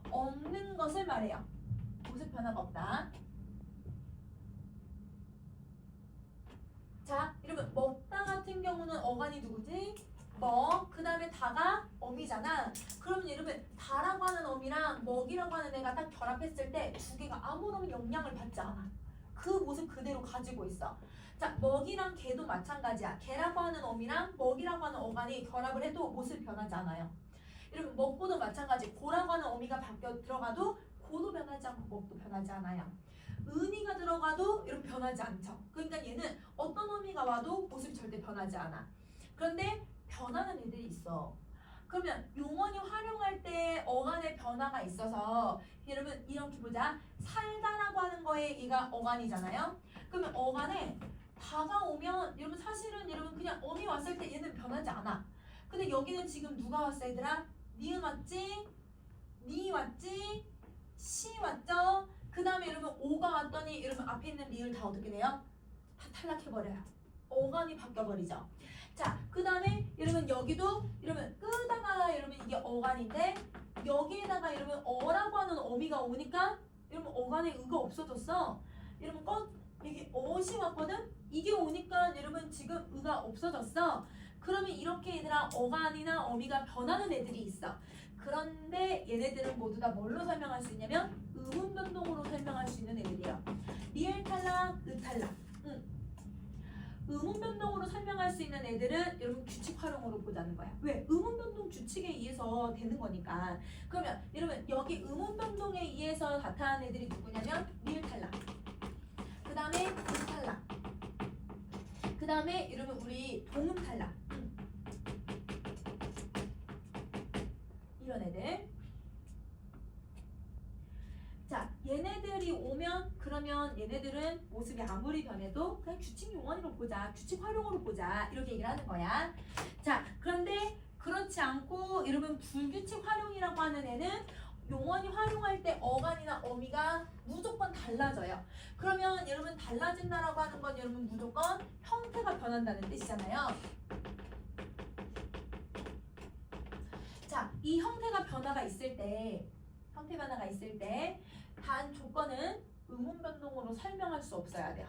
없는 것을 말해요. 모습 변화가 없다. 자, 여러분 먹다 같은 경우는 어간이 누구지? 그 다음에 다가 어미잖아. 그러면 여러분 다라고 하는 어미 먹이랑 먹이라고 하는 애가 딱 결합했을 때 두 개가 아무런 영향을 받지 않아. 그 모습 그대로 가지고 있어. 자, 먹이랑 개도 마찬가지야. 개라고 하는 어미랑 먹이라고 하는 어간이 결합을 해도 모습 변하지 않아요. 여러분 먹고도 마찬가지. 고라고 하는 어미가 바뀌어 들어가도 고도 변하지 않고 먹도 변하지 않아요. 은이가 들어가도 이런 변하지 않죠. 그러니까 얘는 어떤 어미가 와도 모습이 절대 변하지 않아. 그런데 변하는 애들이 있어. 그러면 용언이 활용할 때 어간의 변화가 있어서 여러분 이렇게 보자. 살다라고 하는 거에 얘가 어간이잖아요. 그러면 어간에 다가오면 여러분 사실은 여러분 그냥 어미 왔을 때 얘는 변하지 않아. 근데 여기는 지금 누가 왔어 얘들아? 니은 왔지? 니 왔지? 시 왔죠? 그 다음에 여러분 오가 왔더니 여러분 앞에 있는 리을 다 어떻게 돼요? 다 탈락해버려요. 어간이 바뀌어버리죠. 자, 그 다음에 여러분 여기도 여러분 끄다가 여러분 이게 어간인데 여기에다가 여러분 어라고 하는 어미가 오니까 여러분 어간에 의가 없어졌어. 여러분 이게 어시 왔거든? 이게 오니까 여러분 지금 의가 없어졌어. 그러면 이렇게 얘들아 어간이나 어미가 변하는 애들이 있어. 그런데 얘네들은 모두 다 뭘로 설명할 수 있냐면 의문 변동으로 설명할 수 있는 애들이에요. 리을 탈락, 의 탈락. 의문 변동으로 설명할 수 있는 애들은 여러분 규칙 활용으로 보자는 거야. 왜? 의문 변동 규칙에 의해서 되는 거니까. 그러면 여러분 여기 의문 변동에 의해서 나타나는 애들이 누구냐면 리을 탈락. 그 다음에 의 탈락. 그 다음에 여러분 우리 동음 탈락. 이런 애들. 자, 얘네들이 오면 그러면 얘네들은 모습이 아무리 변해도 그냥 규칙 용언으로 보자. 규칙 활용으로 보자. 이렇게 얘기를 하는 거야. 자, 그런데 그렇지 않고 여러분 불규칙 활용이라고 하는 애는 용언이 활용할 때 어간이나 어미가 무조건 달라져요. 그러면 여러분 달라진다라고 하는 건 여러분 무조건 형태가 변한다는 뜻이잖아요. 자, 이 형태가 변화가 있을 때 형태 변화가 있을 때 단 조건은 의문 변동으로 설명할 수 없어야 돼요.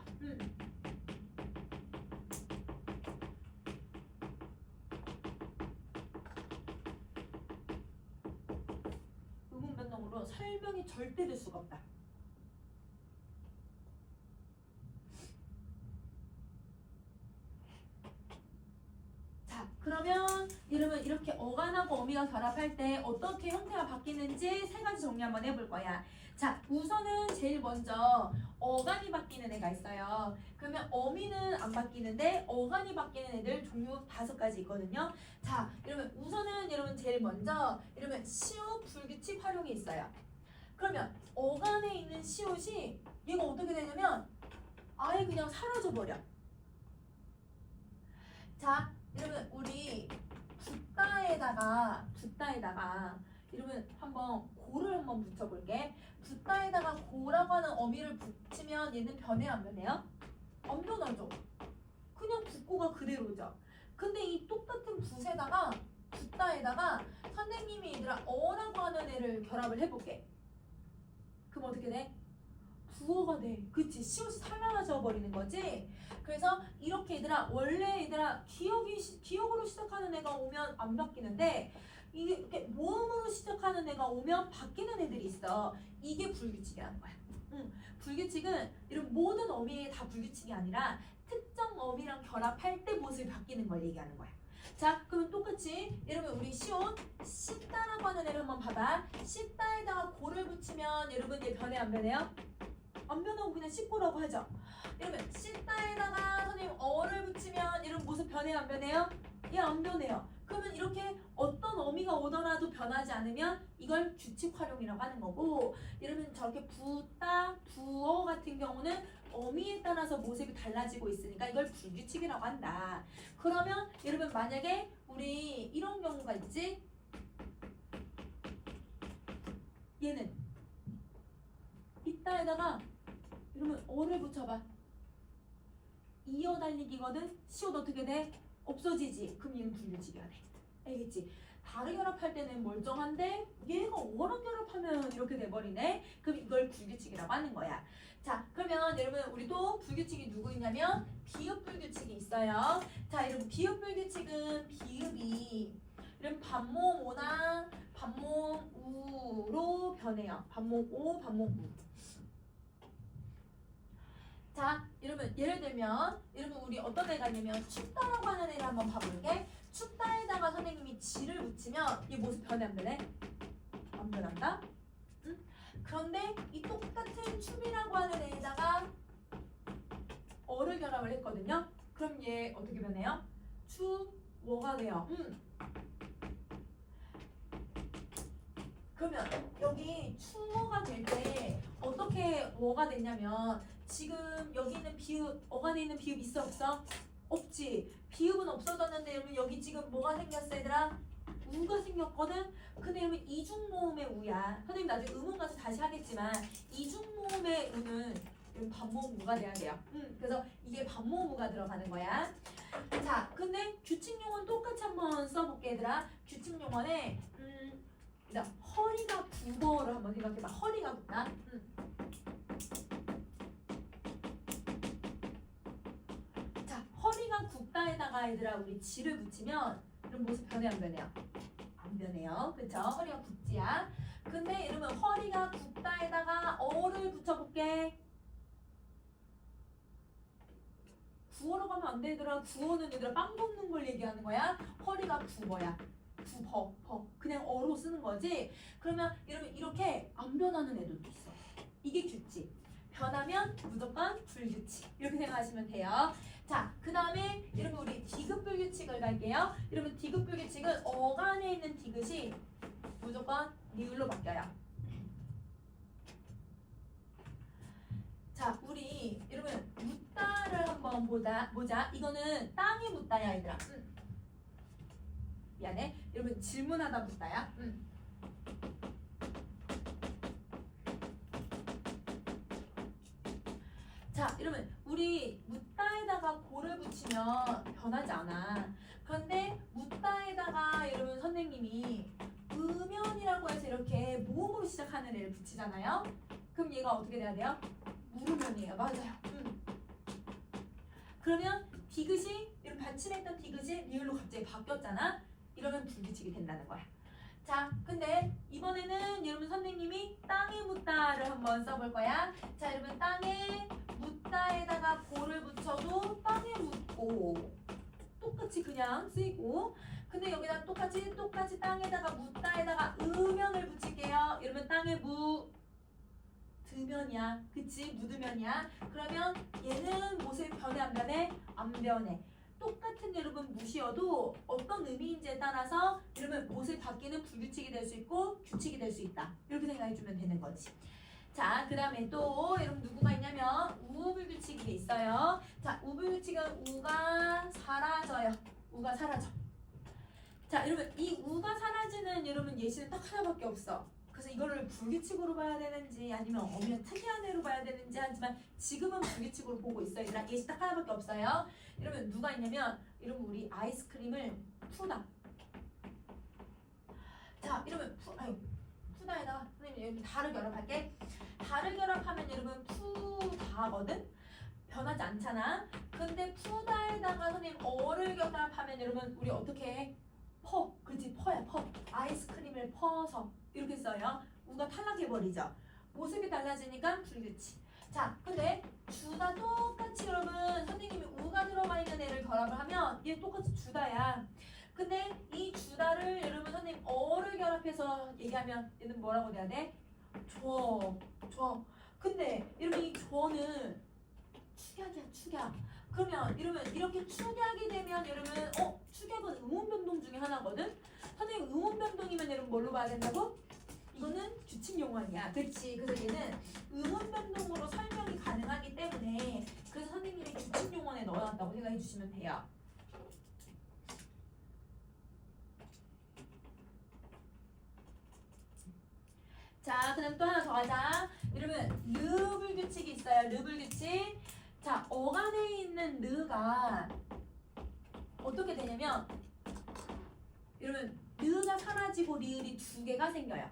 의문 변동으로 설명이 절대 될 수가 없다. 자, 그러면 여러분 이렇게 어간하고 어미가 결합할 때 어떻게 형태가 바뀌는지 세 가지 정리 한번 해볼 거야. 자, 우선은 제일 먼저 어간이 바뀌는 애가 있어요. 그러면 어미는 안 바뀌는데 어간이 바뀌는 애들 종류 5가지 있거든요. 자, 여러분 우선은 여러분 제일 먼저 여러분 시옷 불규칙 활용이 있어요. 그러면 어간에 있는 시옷이 얘가 어떻게 되냐면 아예 그냥 사라져 버려. 자, 여러분 우리 붓다에다가 여러분 한번 고를 한번 붙여볼게. 붓다에다가 고라고 하는 어미를 붙이면 얘는 변해 안 변해요? 안 변하죠. 그냥 붓고가 그대로죠. 근데 이 똑같은 붓에다가 붓다에다가 선생님이 얘들아 어라고 하는 애를 결합을 해볼게. 그럼 어떻게 돼? 부어가 돼. 그치? 시옷이 사라져 버리는 거지? 그래서 이렇게 얘들아 원래 얘들아 기억으로 시작하는 애가 오면 안 바뀌는데 이게 이렇게 모음으로 시작하는 애가 오면 바뀌는 애들이 있어. 이게 불규칙이라는 거야. 불규칙은 이런 모든 어미에 다 불규칙이 아니라 특정 어미랑 결합할 때 모습이 바뀌는 걸 얘기하는 거야. 자, 그러면 똑같이 여러분 우리 시옷 씻다라고 하는 애를 한번 봐봐. 씻다에다가 고를 붙이면 여러분 얘 변해 안 변해요? 안 변하고 그냥 씻고라고 하죠. 여러분 씻다에다가 선생님 어를 붙이면 이런 모습 변해 안 변해요? 얘 안 변해요. 그러면 이렇게 어떤 어미가 오더라도 변하지 않으면 이걸 규칙 활용이라고 하는 거고, 여러분 저렇게 부다, 부어 같은 경우는 어미에 따라서 모습이 달라지고 있으니까 이걸 불규칙이라고 한다. 그러면 여러분 만약에 우리 이런 경우가 있지? 얘는 이따에다가 여러분 어를 붙여봐. 이어 달리기거든? 시옷 어떻게 돼? 없어지지. 그럼 얘는 불규칙이어야 돼. 알겠지? 다른 결합할 때는 멀쩡한데 얘가 어랑 결합하면 이렇게 돼버리네. 그럼 이걸 불규칙이라고 하는 거야. 자, 그러면 여러분 우리 또 불규칙이 누구 있냐면 비읍 불규칙이 있어요. 자, 여러분 비읍 불규칙은 비읍이 여러분 반모음 오나 반모음 우로 변해요. 반목 오, 반목 무. 자, 여러분 예를 들면 우리 어떤 애가 있냐면 춥다라고 하는 애를 한번 봐볼게. 춥다에다가 선생님이 지를 붙이면 얘 모습 변해 안 변해? 안 변한다? 응? 그런데 이 똑같은 춥이라고 하는 애에다가 어를 결합을 했거든요. 그럼 얘 어떻게 변해요? 추워가 돼요. 그러면 여기 추워가 될 때 어떻게 워가 됐냐면 지금 여기 있는 비읍, 어간에 있는 비읍 있어 없어? 없지. 비읍은 없어졌는데 여러분 여기 지금 뭐가 생겼어 얘들아? 우가 생겼거든? 근데 여러분 이중모음의 우야. 선생님 나중에 음원 가서 다시 하겠지만 이중모음의 우는 반모음 우가 돼야 돼요. 그래서 이게 반모음 우가 들어가는 거야. 자, 근데 규칙용어는 똑같이 한번 써볼게 얘들아. 규칙용어에 허리가 굽어를 한번 생각해봐. 허리가 굽다. 자, 허리가 굽다에다가 얘들아 우리 지를 붙이면 이런 모습 변해 안 변해요? 안 변해요. 그쵸? 허리가 굽지야. 근데 이러면 허리가 굽다에다가 어를 붙여볼게. 구어로 가면 안 되더라. 구어는 얘들아 빵 굽는 걸 얘기하는 거야. 허리가 굽어야. 굽어. 그냥 어로 쓰는 거지. 그러면 여러분 이렇게 안 변하는 애들도 있어. 이게 규칙. 변하면 무조건 불규칙. 이렇게 생각하시면 돼요. 자, 그 다음에 여러분 우리 디귿불규칙을 갈게요. 여러분 디귿불규칙은 어간에 있는 디귿이 무조건 니을로 바뀌어요. 자, 우리 여러분 묻다를 한번 보자. 이거는 땅에 묻다야 얘들아. 미안해. 여러분 질문하다 묻다야. 자, 여러분 우리 묻다에다가 고를 붙이면 변하지 않아. 그런데 묻다에다가 여러분 선생님이 음연이라고 해서 이렇게 모음으로 시작하는 애를 붙이잖아요. 그럼 얘가 어떻게 돼야 돼요? 물음연이에요. 맞아요. 그러면 디귿이 이런 받침했던 디귿이 리을로 갑자기 바뀌었잖아. 이러면 불규칙이 된다는 거야. 자, 근데 이번에는 여러분 선생님이 땅에 묻다를 한번 써볼 거야. 자, 여러분 땅에 묻다에다가 고를 붙여도 땅에 묻고 똑같이 그냥 쓰이고, 근데 여기다 똑같이 땅에다가 묻다에다가 음연을 붙일게요. 여러분 땅에 묻으면이야. 그치? 묻으면이야. 그러면 얘는 모습이 변해 안 변해? 안 변해. 똑같은 여러분 무시어도 어떤 의미인지에 따라서 여러분 모습이 바뀌는 불규칙이 될 수 있고 규칙이 될 수 있다. 이렇게 생각해주면 되는 거지. 자, 그 다음에 또 여러분 누구가 있냐면 우불규칙이 있어요. 자, 우불규칙은 우가 사라져요. 우가 사라져. 자, 여러분 이 우가 사라지는 여러분 예시는 딱 하나밖에 없어. 그래서 이거를 불규칙으로 봐야 되는지 아니면 어미는 특이한 애로 봐야 되는지 하지만 지금은 불규칙으로 보고 있어. 얘들아 예시 딱 하나밖에 없어요. 여러분 누가 있냐면 여러분 우리 아이스크림을 푸다. 자, 이러면 푸다에다가 선생님 여러분 다를 결합할게. 다를 결합하면 여러분 푸다거든. 변하지 않잖아. 근데 푸다에다가 선생님 어를 결합하면 여러분 우리 어떻게 해? 그렇지, 퍼야. 아이스크림을 퍼서 이렇게 써요. 우가 탈락해버리죠. 모습이 달라지니까 불규칙. 자, 근데 주다 똑같이 여러분 선생님이 우가 들어가 있는 애를 결합을 하면 얘 똑같이 주다야. 근데 이 주다를 여러분 선생님 어를 결합해서 얘기하면 얘는 뭐라고 돼야 돼? 줘. 근데 여러분 이 줘는 축약이야, 축약. 그러면 이러면 이렇게 축약이 되면 여러분 축약은 음운 변동 중에 하나거든. 선생님 음운 변동이면 여러분 뭘로 봐야 된다고? 이거는 규칙 용어 아니야. 그렇지. 그래서 얘는 음운 변동으로 설명이 가능하기 때문에 그래서 선생님이 규칙 용어에 넣어놨다고 생각해 주시면 돼요. 자, 그다음 또 하나 더 하자. 여러분 르불규칙이 있어요. 르불규칙. 자, 어간에 있는 르가 어떻게 되냐면 여러분 르가 사라지고 리을이 두 개가 생겨요.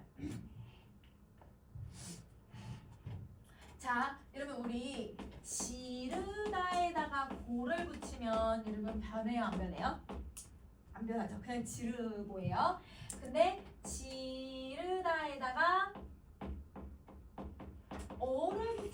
자, 여러분 우리 지르다에다가 고를 붙이면 여러분 변해요, 안 변해요? 안 변하죠. 그냥 지르고예요. 근데 지르다에다가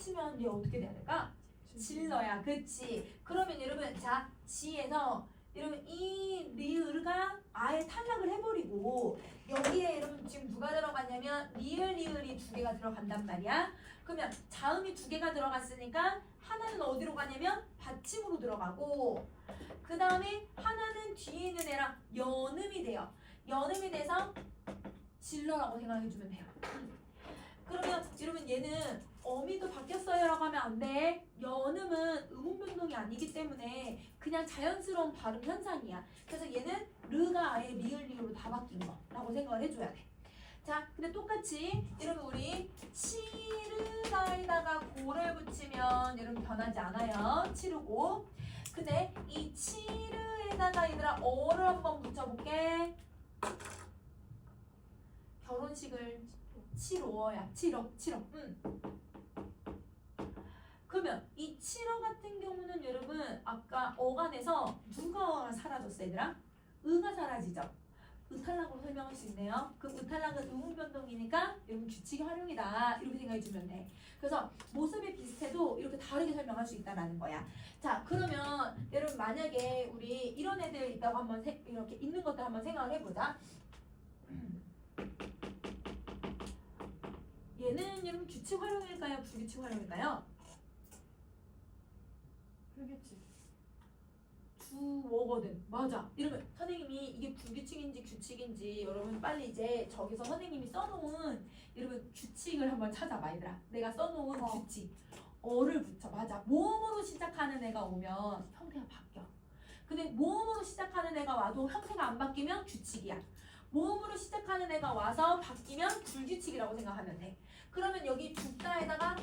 붙이면 얘 어떻게 돼야 될까? 질러야. 그치? 그러면 여러분 자 지에서 여러분 이 리을가 아예 탈락을 해버리고 여기에 여러분 지금 누가 들어갔냐면 리을이 두 개가 들어간단 말이야. 그러면 자음이 두 개가 들어갔으니까 하나는 어디로 가냐면 받침으로 들어가고 그 다음에 하나는 뒤에 있는 애랑 연음이 돼요. 연음이 돼서 질러라고 생각해주면 돼요. 그러면 여러분 얘는 어미도 바뀌었어요 라고 하면 안 돼. 연음은 음운 변동이 아니기 때문에 그냥 자연스러운 발음 현상이야. 그래서 얘는 르가 아예 리을로 다 바뀐 거라고 생각을 해줘야 돼. 자, 근데 똑같이 여러분 우리 치르다에다가 고를 붙이면 여러분 변하지 않아요. 치르고. 근데 이 치르에다가 얘들아 어를 한번 붙여볼게. 결혼식을 치러야 치러. 그러면 이 치러 같은 경우는 여러분 아까 어간에서 누가 사라졌어 얘들아? 의가 사라지죠. 의탈락으로 설명할 수 있네요. 그럼 의탈락은 의문 변동이니까 여러분 규칙의 활용이다 이렇게 생각해주면 돼. 그래서 모습이 비슷해도 이렇게 다르게 설명할 수 있다라는 거야. 자 그러면 여러분 만약에 우리 이런 애들 있다고 한번 이렇게 있는 것들 한번 생각을 해보자. 얘는 여러분 규칙 활용일까요? 불규칙 활용일까요? 불규칙. 주어거든. 맞아. 이러면 선생님이 이게 불규칙인지 규칙인지 여러분 빨리 이제 저기서 선생님이 써놓은 여러분 규칙을 한번 찾아봐 얘들아. 내가 써놓은 규칙. 어를 붙여. 맞아. 모음으로 시작하는 애가 오면 형태가 바뀌어. 근데 모음으로 시작하는 애가 와도 형태가 안 바뀌면 규칙이야. 모음으로 시작하는 애가 와서 바뀌면 불규칙이라고 생각하면 돼. 그러면 여기 죽다에다가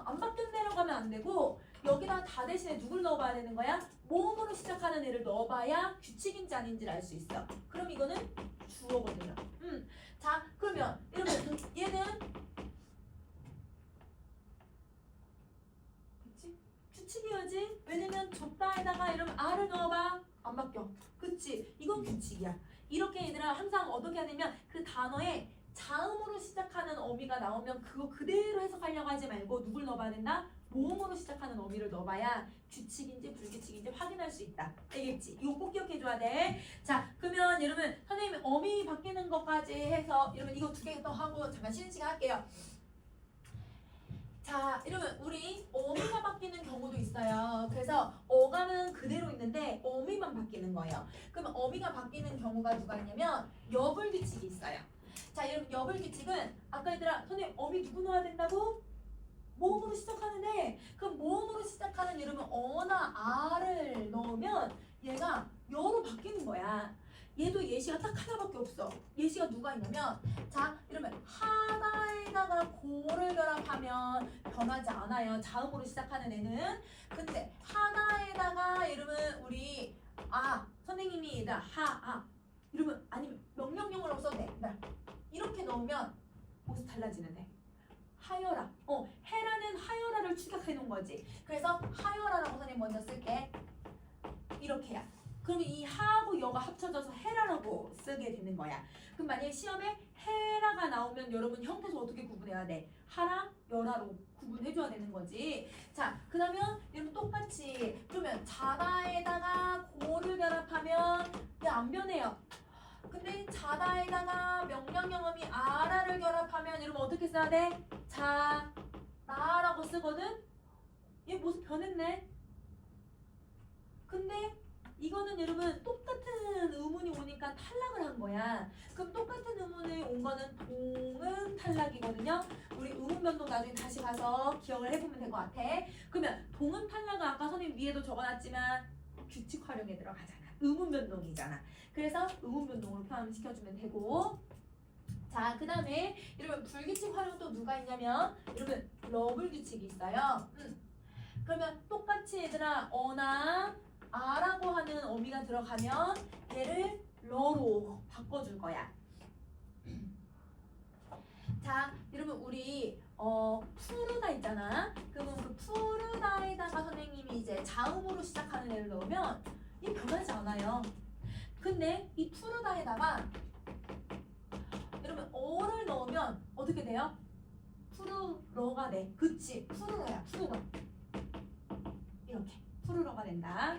안 바뀌었네라고 하면 안 되고 여기다 다 대신에 누굴 넣어봐야 되는 거야? 모음으로 시작하는 애를 넣어봐야 규칙인지 아닌지를 알 수 있어. 그럼 이거는 주어거든요. 자 그러면 여러분 얘는 그치? 규칙이어야지. 왜냐면 줬다에다가 이러면 R을 넣어봐. 안 바뀌어. 그치? 이건 규칙이야. 이렇게 얘들아 항상 어떻게 해야 되면 그 단어에 자음으로 시작하는 어미가 나오면 그거 그대로 해석하려고 하지 말고 누굴 넣어봐야 된다? 모음으로 시작하는 어미를 넣어봐야 규칙인지 불규칙인지 확인할 수 있다. 알겠지? 이거 꼭 기억해줘야 돼. 자 그러면 여러분 선생님이 어미 바뀌는 것까지 해서 여러분 이거 두 개 더 하고 잠깐 쉬는 시간 할게요. 자 여러분 우리 어미가 바뀌는 경우도 있어요. 그래서 어감은 그대로 있는데 어미만 바뀌는 거예요. 그럼 어미가 바뀌는 경우가 누가 있냐면 여불규칙이 있어요. 자 여러분 여불규칙은 아까 얘들아 선생님 어미 누구 넣어야 된다고? 모음으로 시작하는데 그럼 모음으로 시작하는 여러분 어나 아를 넣으면 얘가 여로 바뀌는 거야. 얘도 예시가 딱 하나밖에 없어. 예시가 누가 있냐면 자 이러면 하다에다가 고를 결합하면 변하지 않아요. 자음으로 시작하는 애는. 근데 하다에다가 이러면 우리 선생님이 얘들아 이러면 아니면 명령형으로 써도 돼. 이렇게 넣으면 모습 달라지는데 하여라. 해라는 하여라를 축약해 놓은 거지. 그래서 하여라라고 선생님 먼저 쓸게. 이렇게야. 그러면 이 하하고 여가 합쳐져서 해라라고 쓰게 되는 거야. 그럼 만약에 시험에 해라가 나오면 여러분 형태에서 어떻게 구분해야 돼? 하라, 여라로 구분해줘야 되는 거지. 자, 그러면 여러분 똑같이 그러면 자다에다가 고를 결합하면 안 변해요. 근데 자다에다가 명령형음이 아라를 결합하면 여러분 어떻게 써야 돼? 자, 나라고 쓰거든? 얘 모습 변했네. 근데 이거는 여러분 똑같은 의문이 오니까 탈락을 한 거야. 그럼 똑같은 의문이 온 거는 동은 탈락이거든요. 우리 의문 변동 나중에 다시 가서 기억을 해보면 될 것 같아. 그러면 동은 탈락은 아까 선생님 위에도 적어놨지만 규칙 활용에 들어가잖아. 의문 변동이잖아. 그래서 의문 변동으로 포함시켜주면 되고 자, 그 다음에 여러분 불규칙 활용 또 누가 있냐면 여러분 러블 규칙이 있어요. 그러면 똑같이 얘들아 어나 아라고 하는 어미가 들어가면 얘를 러로 바꿔줄 거야. 자, 여러분 우리 푸르다 있잖아. 그러면 그 푸르다에다가 선생님이 이제 자음으로 시작하는 애를 넣으면 얘 변하지 않아요. 근데 이 푸르다에다가 여러분 어를 넣으면 어떻게 돼요? 푸르러가 돼. 그치? 푸르러야. 푸르러. 이렇게 푸르러가 된다.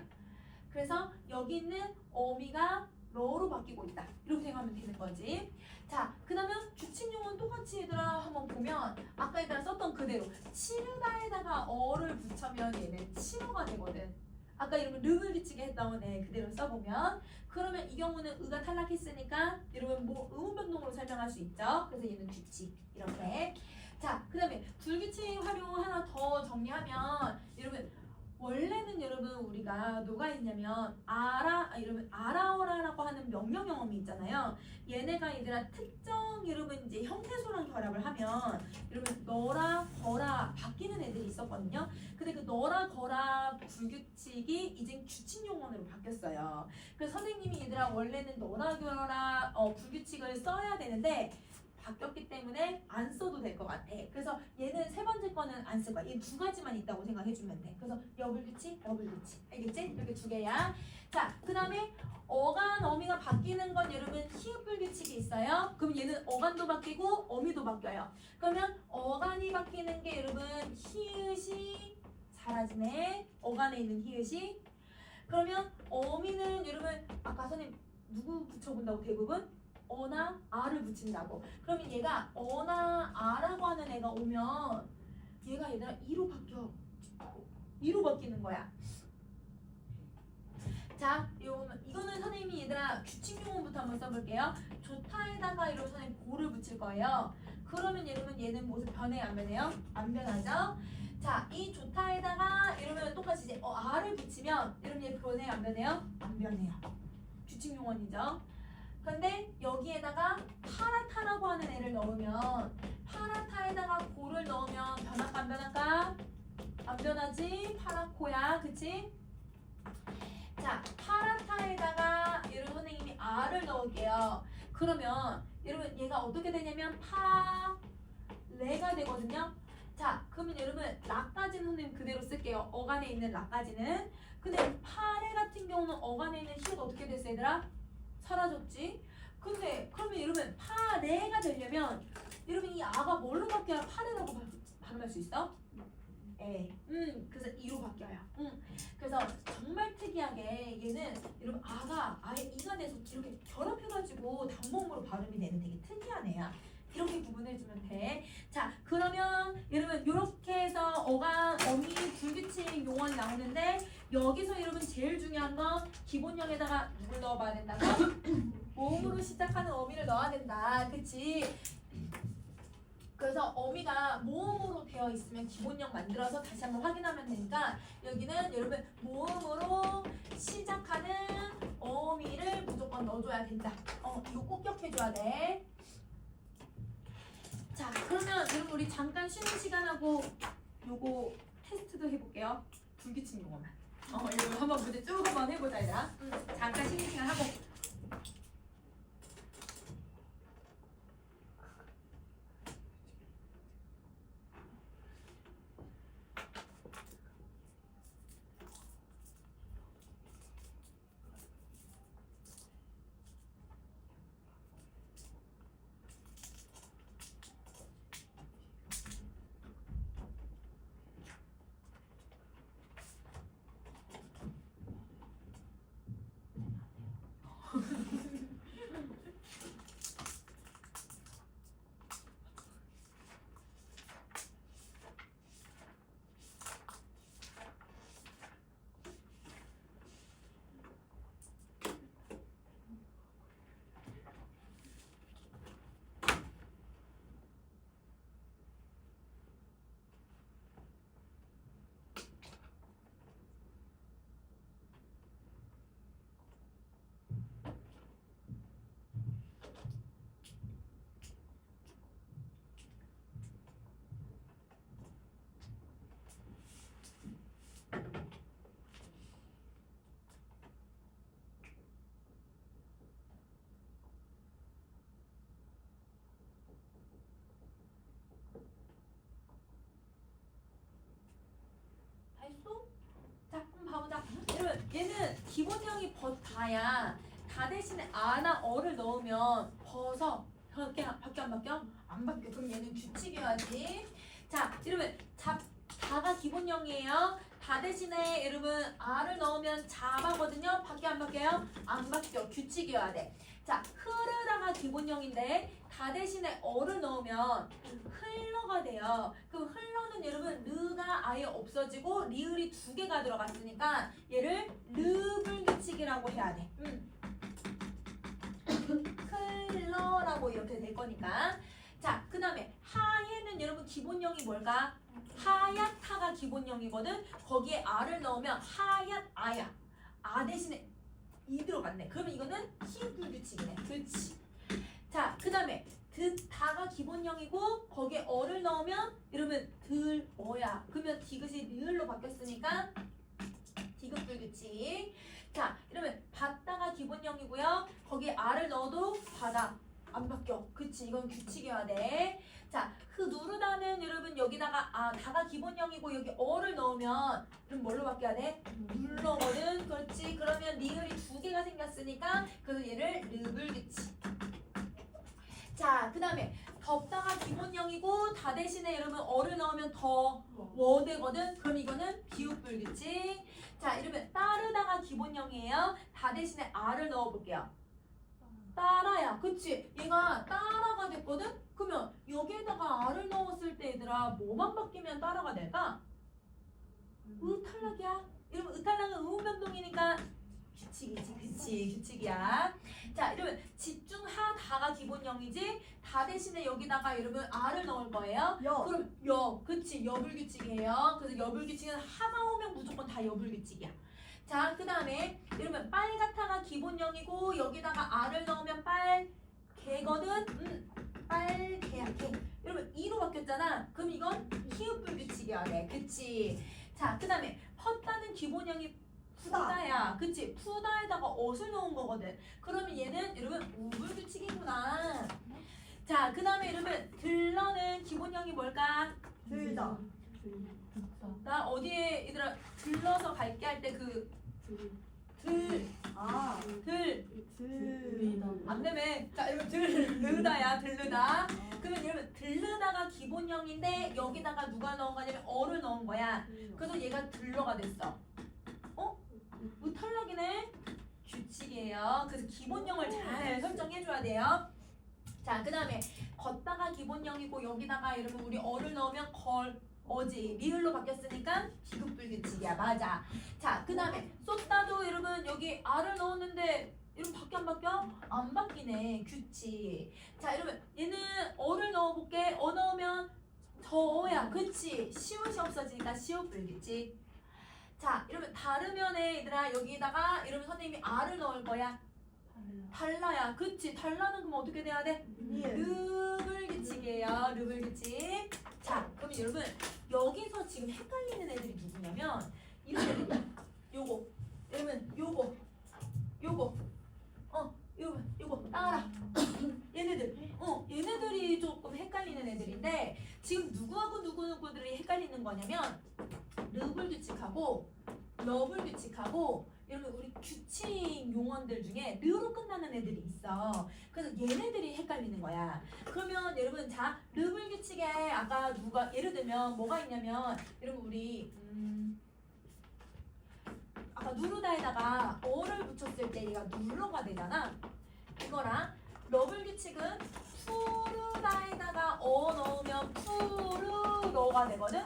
그래서 여기 있는 어미가 러로 바뀌고 있다. 이렇게 생각하면 되는 거지. 자, 그 다음에 규칙용은 똑같이 얘들아 한번 보면 아까 얘들아 썼던 그대로 치르다에다가 어를 붙여면 얘는 치러가 되거든. 아까 이러면 르을 규칙에 했던 애 그대로 써보면 그러면 이 경우는 의가 탈락했으니까 여러분 뭐 의문변동으로 설명할 수 있죠. 그래서 얘는 규칙 이렇게. 자, 그 다음에 불규칙 활용 하나 더 정리하면 여러분 원래는 여러분 우리가 뭐가 있냐면 여러분 알아오라라고 하는 명령 영어이 있잖아요. 얘네가 얘들아 특정 여러분 이제 형태소랑 결합을 하면 여러분 너라 거라 바뀌는 애들이 있었거든요. 근데 그 너라 거라 불규칙이 이제 규칙 용어로 바뀌었어요. 그래서 선생님이 얘들아 원래는 너라 거라 불규칙을 써야 되는데 바뀌었기 때문에 안 써도 될 것 같아. 그래서 얘는 세 번째 거는 안 쓸 거야. 얘 두 가지만 있다고 생각해주면 돼. 그래서 여불규칙, 여불규칙. 알겠지? 이렇게 두 개야. 자, 그 다음에 어간, 어미가 바뀌는 건 여러분 히읗불규칙이 있어요. 그럼 얘는 어간도 바뀌고 어미도 바뀌어요. 그러면 어간이 바뀌는 게 여러분 히읗이 사라지네. 어간에 있는 히읗이. 그러면 어미는 여러분 아까 선생님 누구 붙여본다고 대부분? 어나 아를 붙인다고. 그러면 얘가 어나 아라고 하는 애가 오면 얘가 얘들아 이로 바뀌어. 이로 바뀌는 거야. 자, 이거는 선생님이 얘들아 규칙 용어부터 한번 써볼게요. 조타에다가 이런 선생님 고를 붙일 거예요. 그러면 여러분 얘는 모습 변해요, 안 변해요? 안 변하죠? 자, 이 조타에다가 이러면 똑같이 이제 아를 붙이면 여러분 얘 변해요, 안 변해요? 안 변해요. 규칙 용어이죠. 근데 여기에다가 파라타라고 하는 애를 넣으면 파라타에다가 고를 넣으면 변할까 안 변할까? 안 변하지? 파라코야, 그치? 자, 파라타에다가 여러분 선생님이 R을 넣을게요. 그러면 여러분 얘가 어떻게 되냐면 파레가 되거든요. 자, 그러면 여러분 라까지는 선생님 그대로 쓸게요. 어간에 있는 라까지는. 근데 파레 같은 경우는 어간에 있는 히읗 어떻게 됐어 얘들아? 사라졌지? 근데 그러면 여러분 파레가 되려면 여러분 이 아가 뭘로 바뀌어야 파레라고 발음할 수 있어? 에. 그래서 이로 바뀌어요. 그래서 정말 특이하게 얘는 여러분 아가 아예 이가 돼서 이렇게 결합해가지고 단모음으로 발음이 되는 되게 특이한 애야. 이렇게 구분해주면 돼. 자, 그러면 여러분 이렇게 해서 어간, 어미, 불규칙 용어는 나오는데 여기서 여러분 제일 중요한 건 기본형에다가 누굴 넣어봐야 된다고? 모음으로 시작하는 어미를 넣어야 된다. 그치? 그래서 어미가 모음으로 되어 있으면 기본형 만들어서 다시 한번 확인하면 되니까 여기는 여러분 모음으로 시작하는 어미를 무조건 넣어줘야 된다. 이거 꼭 기억해줘야 돼. 자, 그러면 여러분 우리 잠깐 쉬는 시간하고 요거 테스트도 해볼게요. 불규칙 용어만. 이거 한번 문제 쭉 한번 해보자 얘들아. 잠깐 쉬는 시간 하고. 다 했어? 자, 그럼 봐보자. 여러분, 얘는 기본형이 다야. 다 대신에 아나 어를 넣으면 벗어. 밖에 안 바뀌어? 안 바뀌어. 그럼 얘는 규칙이어야지. 자, 여러분 다가 기본형이에요. 다 대신에 여러분 R을 넣으면 자바거든요. 바뀌어 안 바뀌어요? 안 바뀌어. 규칙이어야 돼. 자, 흐르다가 기본형인데 다 대신에 어를 넣으면 흘러가 돼요. 그럼 흘러는 여러분 르가 아예 없어지고 리을이 두 개가 들어갔으니까 얘를 르불 규칙이라고 해야 돼. 흘러라고 이렇게 될 거니까. 자, 그 다음에 하얘는 여러분 기본형이 뭘까? 하얗다가 기본형이거든. 거기에 R을 넣으면 하얗 아야. 아 대신에 이 들어갔네. 그러면 이거는 히읗 규칙이네. 그렇지. 자, 그 다음에 듣다가 기본형이고 거기에 어를 넣으면 여러분 들어야. 그러면 디귿이 리을로 바뀌었으니까 디귿 불규칙. 자, 이러면 받다가 기본형이고요. 거기에 R을 넣어도 받아. 안 바뀌어. 그치, 이건 규칙이어야 돼. 자, 누르다는 여러분 여기다가 다가 기본형이고 여기 어를 넣으면 그럼 뭘로 바뀌어야 돼? 눌러거든. 그렇지. 그러면 리을이 두 개가 생겼으니까 그래서 얘를 르불 규칙. 자, 그 다음에 덥다가 기본형이고 다 대신에 여러분 어를 넣으면 더 워되거든. 그럼 이거는 비읍불 규칙. 자, 이러면 따르다가 기본형이에요. 다 대신에 R을 넣어볼게요. 따라야. 그치? 얘가 따라가 됐거든? 그러면 여기에다가 R을 넣었을 때 얘들아 뭐만 바뀌면 따라가 될까? 탈락이야. 이러면 탈락은 의문변동이니까 규칙이지. 그치, 규칙이야. 자, 이러면 집중하다가 기본형이지. 다 대신에 여기다가 여러분 R을 넣을 거예요. 그럼 그치, 여불규칙이에요. 그래서 여불규칙은 하가 오면 무조건 다 여불규칙이야. 자, 그 다음에 이러면 빨갛다가 기본형이고 여기다가 R을 넣으면 빨개거든. 빨개야, 개. 이러면 이로 바뀌었잖아. 그럼 이건 히읗불규칙이어야 돼. 그치? 자, 그 다음에 펐다는 기본형이 푸다야. 그치? 푸다에다가 어을 넣은 거거든. 그러면 얘는 여러분 우불규칙이구나. 자, 그 다음에 여러분 들러는 기본형이 뭘까? 들다. 나 어디에 얘들아 들러서 갈게 할 때 안 되면 자 여러분 들르다야. 들르다. 그러면 여러분 들르다가 기본형인데 여기다가 누가 넣은 거냐면 어를 넣은 거야. 그래서 얘가 들러가 됐어. 탈락이네. 규칙이에요. 그래서 기본형을 잘 설정해줘야 돼요. 자, 그 다음에 걷다가 기본형이고 여기다가 여러분 우리 어를 넣으면 어지 리을로 바뀌었으니까 비급불규칙이야. 맞아. 자, 그 다음에 쏟다도 여러분 여기 R을 넣었는데 여러분 바뀌어 안 바뀌어? 안 바뀌네. 규칙. 자, 여러분 얘는 어를 넣어볼게. 어 넣으면 더야. 그치? 시옷이 없어지니까 시옷불규칙. 자, 이러면 다르면에 얘들아 여기다가 여러분 선생님이 R을 넣을 거야. 달라야. 그치? 달라는 그럼 어떻게 돼야 돼? 르불규칙이에요. 르불규칙. 자, 그러면 여러분 여기서 지금 헷갈리는 애들이 누구냐면 이런 애들이야. 요거 여러분 요거 따라. 얘네들이 조금 헷갈리는 애들인데 지금 누구하고 누구들이 헷갈리는 거냐면 르불규칙하고 러불규칙하고 여러분 우리 규칙 용어들 중에 르로 끝나는 애들이 있어. 그래서 얘네들이 헷갈리는 거야. 그러면 여러분 자 르불규칙에 아까 누가 예를 들면 뭐가 있냐면 여러분 우리 아까 누르다에다가 어를 붙였을 때 얘가 눌러가 되잖아. 이거랑 러불규칙은 푸르다에다가 어 넣으면 푸르러가 되거든.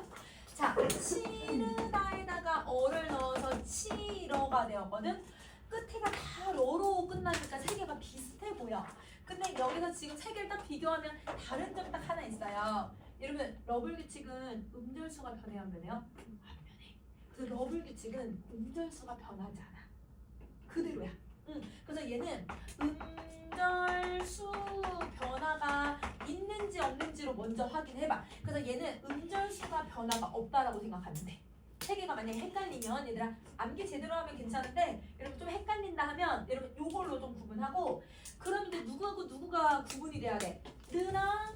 자, 치르다에다가 어를 넣어서 치러가 되었거든. 끝에가 다 러로 끝나니까 세 개가 비슷해 보여. 근데 여기서 지금 세 개를 딱 비교하면 다른 점이 딱 하나 있어요. 여러분 러불규칙은 음절수가 변해요 안 변해요? 안 변해. 그래서 러불규칙은 음절수가 변하지 않아. 그대로야. 그래서 얘는 음절수 변화가 있는지 없는지로 먼저 확인해봐. 그래서 얘는 음절수가 변화가 없다라고 생각하면 돼. 세 개가 만약에 헷갈리면 얘들아 암기 제대로 하면 괜찮은데 여러분 좀 헷갈린다 하면 여러분 요걸로 좀 구분하고 그럼 이제 누구하고 누구가 구분이 돼야 돼? 르랑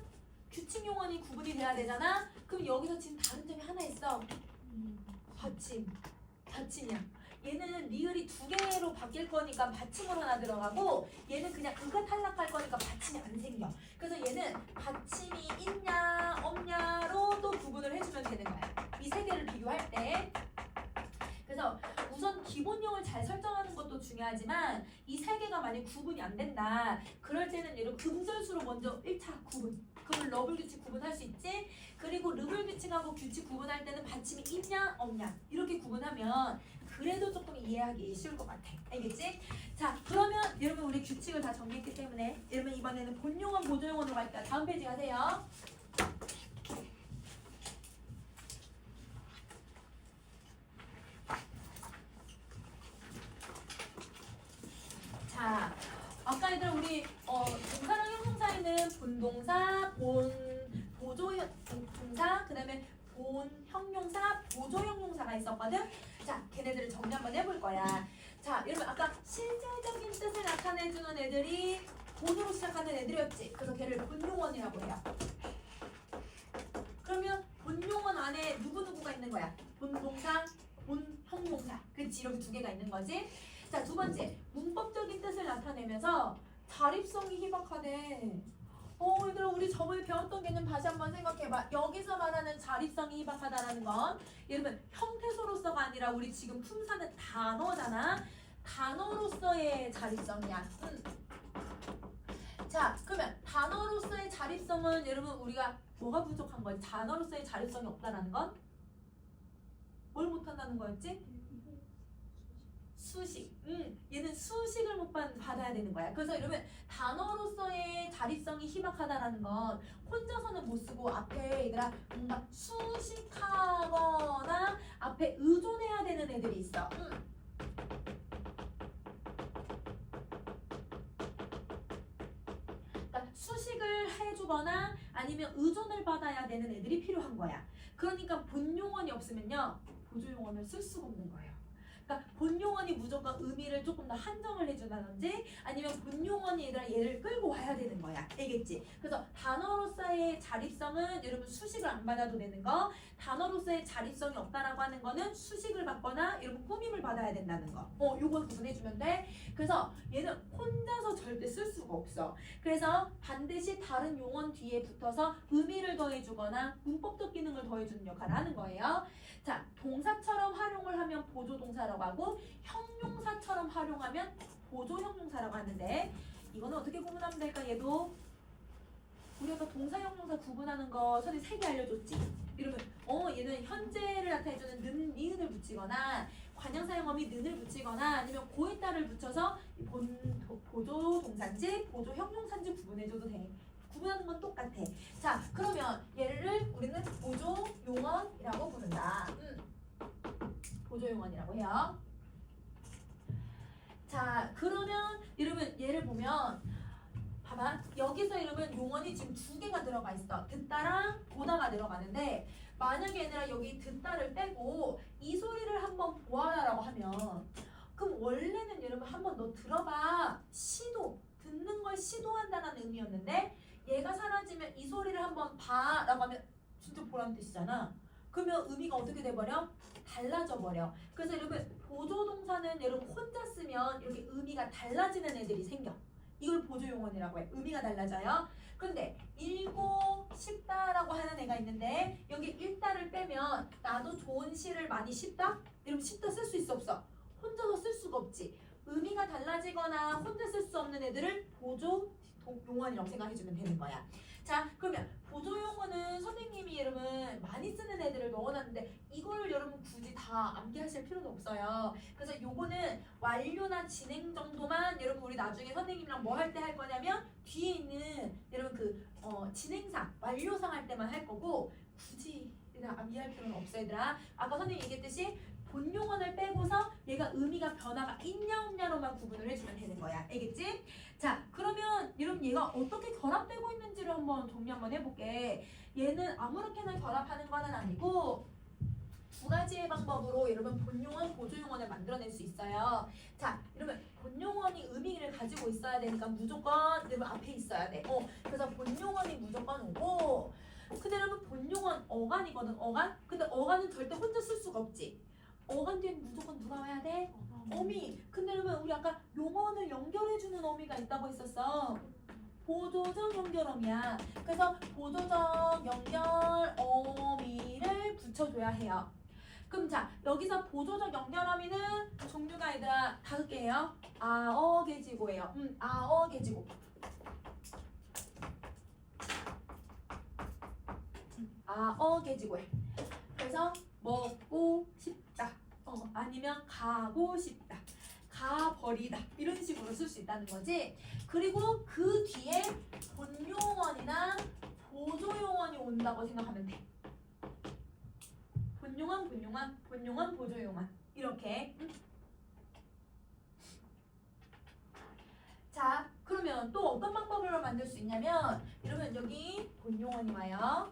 규칙 용언이 구분이 돼야 되잖아. 그럼 여기서 지금 다른 점이 하나 있어. 받침이야. 얘는 리을이 두 개로 바뀔 거니까 받침으로 하나 들어가고 얘는 그냥 그가 탈락할 거니까 받침이 안 생겨. 그래서 얘는 받침이 있냐 없냐로 또 구분을 것도 중요하지만 이 세 개가 만약 구분이 안 된다. 그럴 때는 여러분 음절수로 먼저 1차 구분. 그걸 러블 규칙 구분할 수 있지? 그리고 르블 규칙하고 규칙 구분할 때는 받침이 있냐 없냐 이렇게 구분하면 그래도 조금 이해하기 쉬울 것 같아. 알겠지? 자, 그러면 여러분 우리 규칙을 다 정리했기 때문에 여러분 이번에는 본용어 보조용어로 갈게요. 다음 페이지 가세요. 자, 아까 얘들아 우리 동사랑 형용사에는 본동사, 보조 동사, 그 다음에 본 형용사, 보조 형용사가 있었거든. 자, 걔네들을 정리 한번 해볼 거야. 자, 여러분 아까 실질적인 뜻을 나타내주는 애들이 본으로 시작하는 애들이었지. 그래서 걔를 본용어이라고 해요. 그러면 본용어 안에 누구누구가 있는 거야? 본동사, 본 형용사. 그치? 이렇게 두 개가 있는 거지. 자, 두 번째, 문법적인 뜻을 나타내면서 자립성이 희박하대. 얘들아 우리 저번에 배웠던 개념 다시 한번 생각해봐. 여기서 말하는 자립성이 희박하다라는 건 여러분 형태소로서가 아니라 우리 지금 품사는 단어잖아. 단어로서의 자립성이야. 자, 그러면 단어로서의 자립성은 여러분 우리가 뭐가 부족한 거지? 단어로서의 자립성이 없다라는 건? 뭘 못한다는 거였지? 수식. 얘는 수식을 못 받아야 되는 거야. 그래서 이러면 단어로서의 자립성이 희박하다라는 건 혼자서는 못 쓰고 앞에 얘들아 뭔가 수식하거나 앞에 의존해야 되는 애들이 있어. 그러니까 수식을 해주거나 아니면 의존을 받아야 되는 애들이 필요한 거야. 그러니까 본용어이 없으면요 보조용어를 쓸 수가 없는 거예요. 그러니까 본용어이 무조건 의미를 조금 더 한정을 해준다든지 아니면 본용어이 얘들아 얘를 끌고 와야 되는 거야. 알겠지? 그래서 단어로서의 자립성은 여러분 수식을 안 받아도 되는 거, 단어로서의 자립성이 없다라고 하는 거는 수식을 받거나 여러분 꾸밈을 받아야 된다는 거. 요거 구분해주면 돼. 그래서 얘는 혼자서 절대 쓸 수가 없어. 그래서 반드시 다른 용언 뒤에 붙어서 의미를 더해주거나 문법적 기능을 더해주는 역할을 하는 거예요. 자, 동사처럼 활용을 하면 보조동사라고 하고 형용사처럼 활용하면 보조형용사라고 하는데 이거는 어떻게 구분하면 될까? 얘도 우리가 동사 형용사 구분하는 거 선생님 3개 알려줬지? 이러면 얘는 현재를 나타내주는 는, 니은을 붙이거나 관형사용어미 는을 붙이거나 아니면 고에따를 붙여서 보조동사인지 보조형용사인지 구분해줘도 돼. 구분하는 건 똑같아. 자, 그러면 얘를 우리는 보조용언이라고 부른다. 보조용언이라고 해요. 자, 그러면 여러분 얘를 보면 봐봐. 여기서 이러면 용언이 지금 2개가 들어가 있어. 듣다랑 보다가 들어가는데 만약에 얘들아 여기 듣다를 빼고 이 소리를 한번 보아라라고 하면 그럼 원래는 여러분 한번 너 들어봐. 시도. 듣는 걸 시도한다는 의미였는데 얘가 사라지면 이 소리를 한번 봐라고 하면 진짜 보라는 뜻이잖아. 그러면 의미가 어떻게 돼버려? 달라져 버려. 그래서 여러분 보조동사는 여러분 혼자 쓰면 이렇게 의미가 달라지는 애들이 생겨. 이걸 보조용언이라고 해. 의미가 달라져요. 근데 읽고 싶다라고 하는 애가 있는데 여기 읽다를 빼면 나도 좋은 시를 많이 씹다? 이러면 씹다 쓸 수 있어 없어? 혼자서 쓸 수가 없지. 의미가 달라지거나 혼자 쓸 수 없는 애들을 보조용언이라고 생각해주면 되는 거야. 자, 그러면 보조용어는 선생님이 여러분 많이 쓰는 애들을 넣어놨는데 이걸 여러분 굳이 다 암기하실 필요는 없어요. 그래서 요거는 완료나 진행 정도만 여러분 우리 나중에 선생님이랑 뭐 할 때 할 거냐면 뒤에 있는 여러분 그 진행상, 완료상 할 때만 할 거고 굳이 암기할 필요는 없어 얘들아. 아까 선생님이 얘기했듯이 본용언을 빼고서 얘가 의미가 변화가 있냐 없냐로만 구분을 해주면 되는 거야. 알겠지? 자, 그러면 여러분 얘가 어떻게 결합되고 있는지를 한번 정리 한번 해볼게. 얘는 아무렇게나 결합하는 건 아니고 2가지의 방법으로 여러분 본용언, 보조용언을 만들어낼 수 있어요. 자, 여러분 본용언이 의미를 가지고 있어야 되니까 무조건 여러분 앞에 있어야 돼. 그래서 본용언이 무조건 오고 근데 여러분 본용언 어간이거든. 어간? 근데 어간은 절대 혼자 쓸 수가 없지. 어간 뒤엔 무조건 누가 와야 돼? 어미. 근데 여러분 우리 아까 용언을 연결해주는 어미가 있다고 했었어. 보조적 연결어미야. 그래서 보조적 연결 어미를 붙여줘야 해요. 그럼 자, 여기서 보조적 연결어미는 종류가 얘들아 5개예요. 아어개지고예요. 아어개지고. 아어개지고해. 그래서 먹고 싶다. 아니면 가고 싶다. 가버리다. 이런 식으로 쓸 수 있다는 거지. 그리고 그 뒤에 본용어나 보조용어이 온다고 생각하면 돼. 본용어, 보조용어. 이렇게. 자, 그러면 또 어떤 방법으로 만들 수 있냐면, 이러면 여기 본용어이 와요.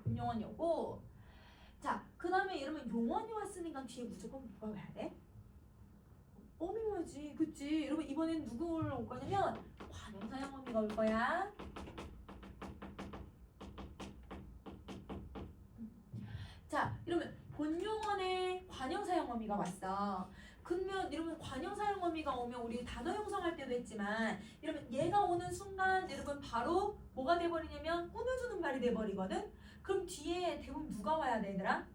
본용어이 오고, 자, 그 다음에 이러면 용어이 왔으니까 뒤에 무조건 뭐가 와야 돼? 어미 와야지. 그치? 여러분 이번엔 누구를 올 거냐면 관형사형 어미가 올 거야. 자, 이러면 본용어에 관형사형 어미가 왔어. 그러면 이러면 관형사형 어미가 오면 우리 단어 형성할 때도 했지만, 이러면 얘가 오는 순간 여러분 바로 뭐가 돼버리냐면 꾸며주는 말이 돼버리거든. 그럼 뒤에 대부분 누가 와야 돼, 얘들아?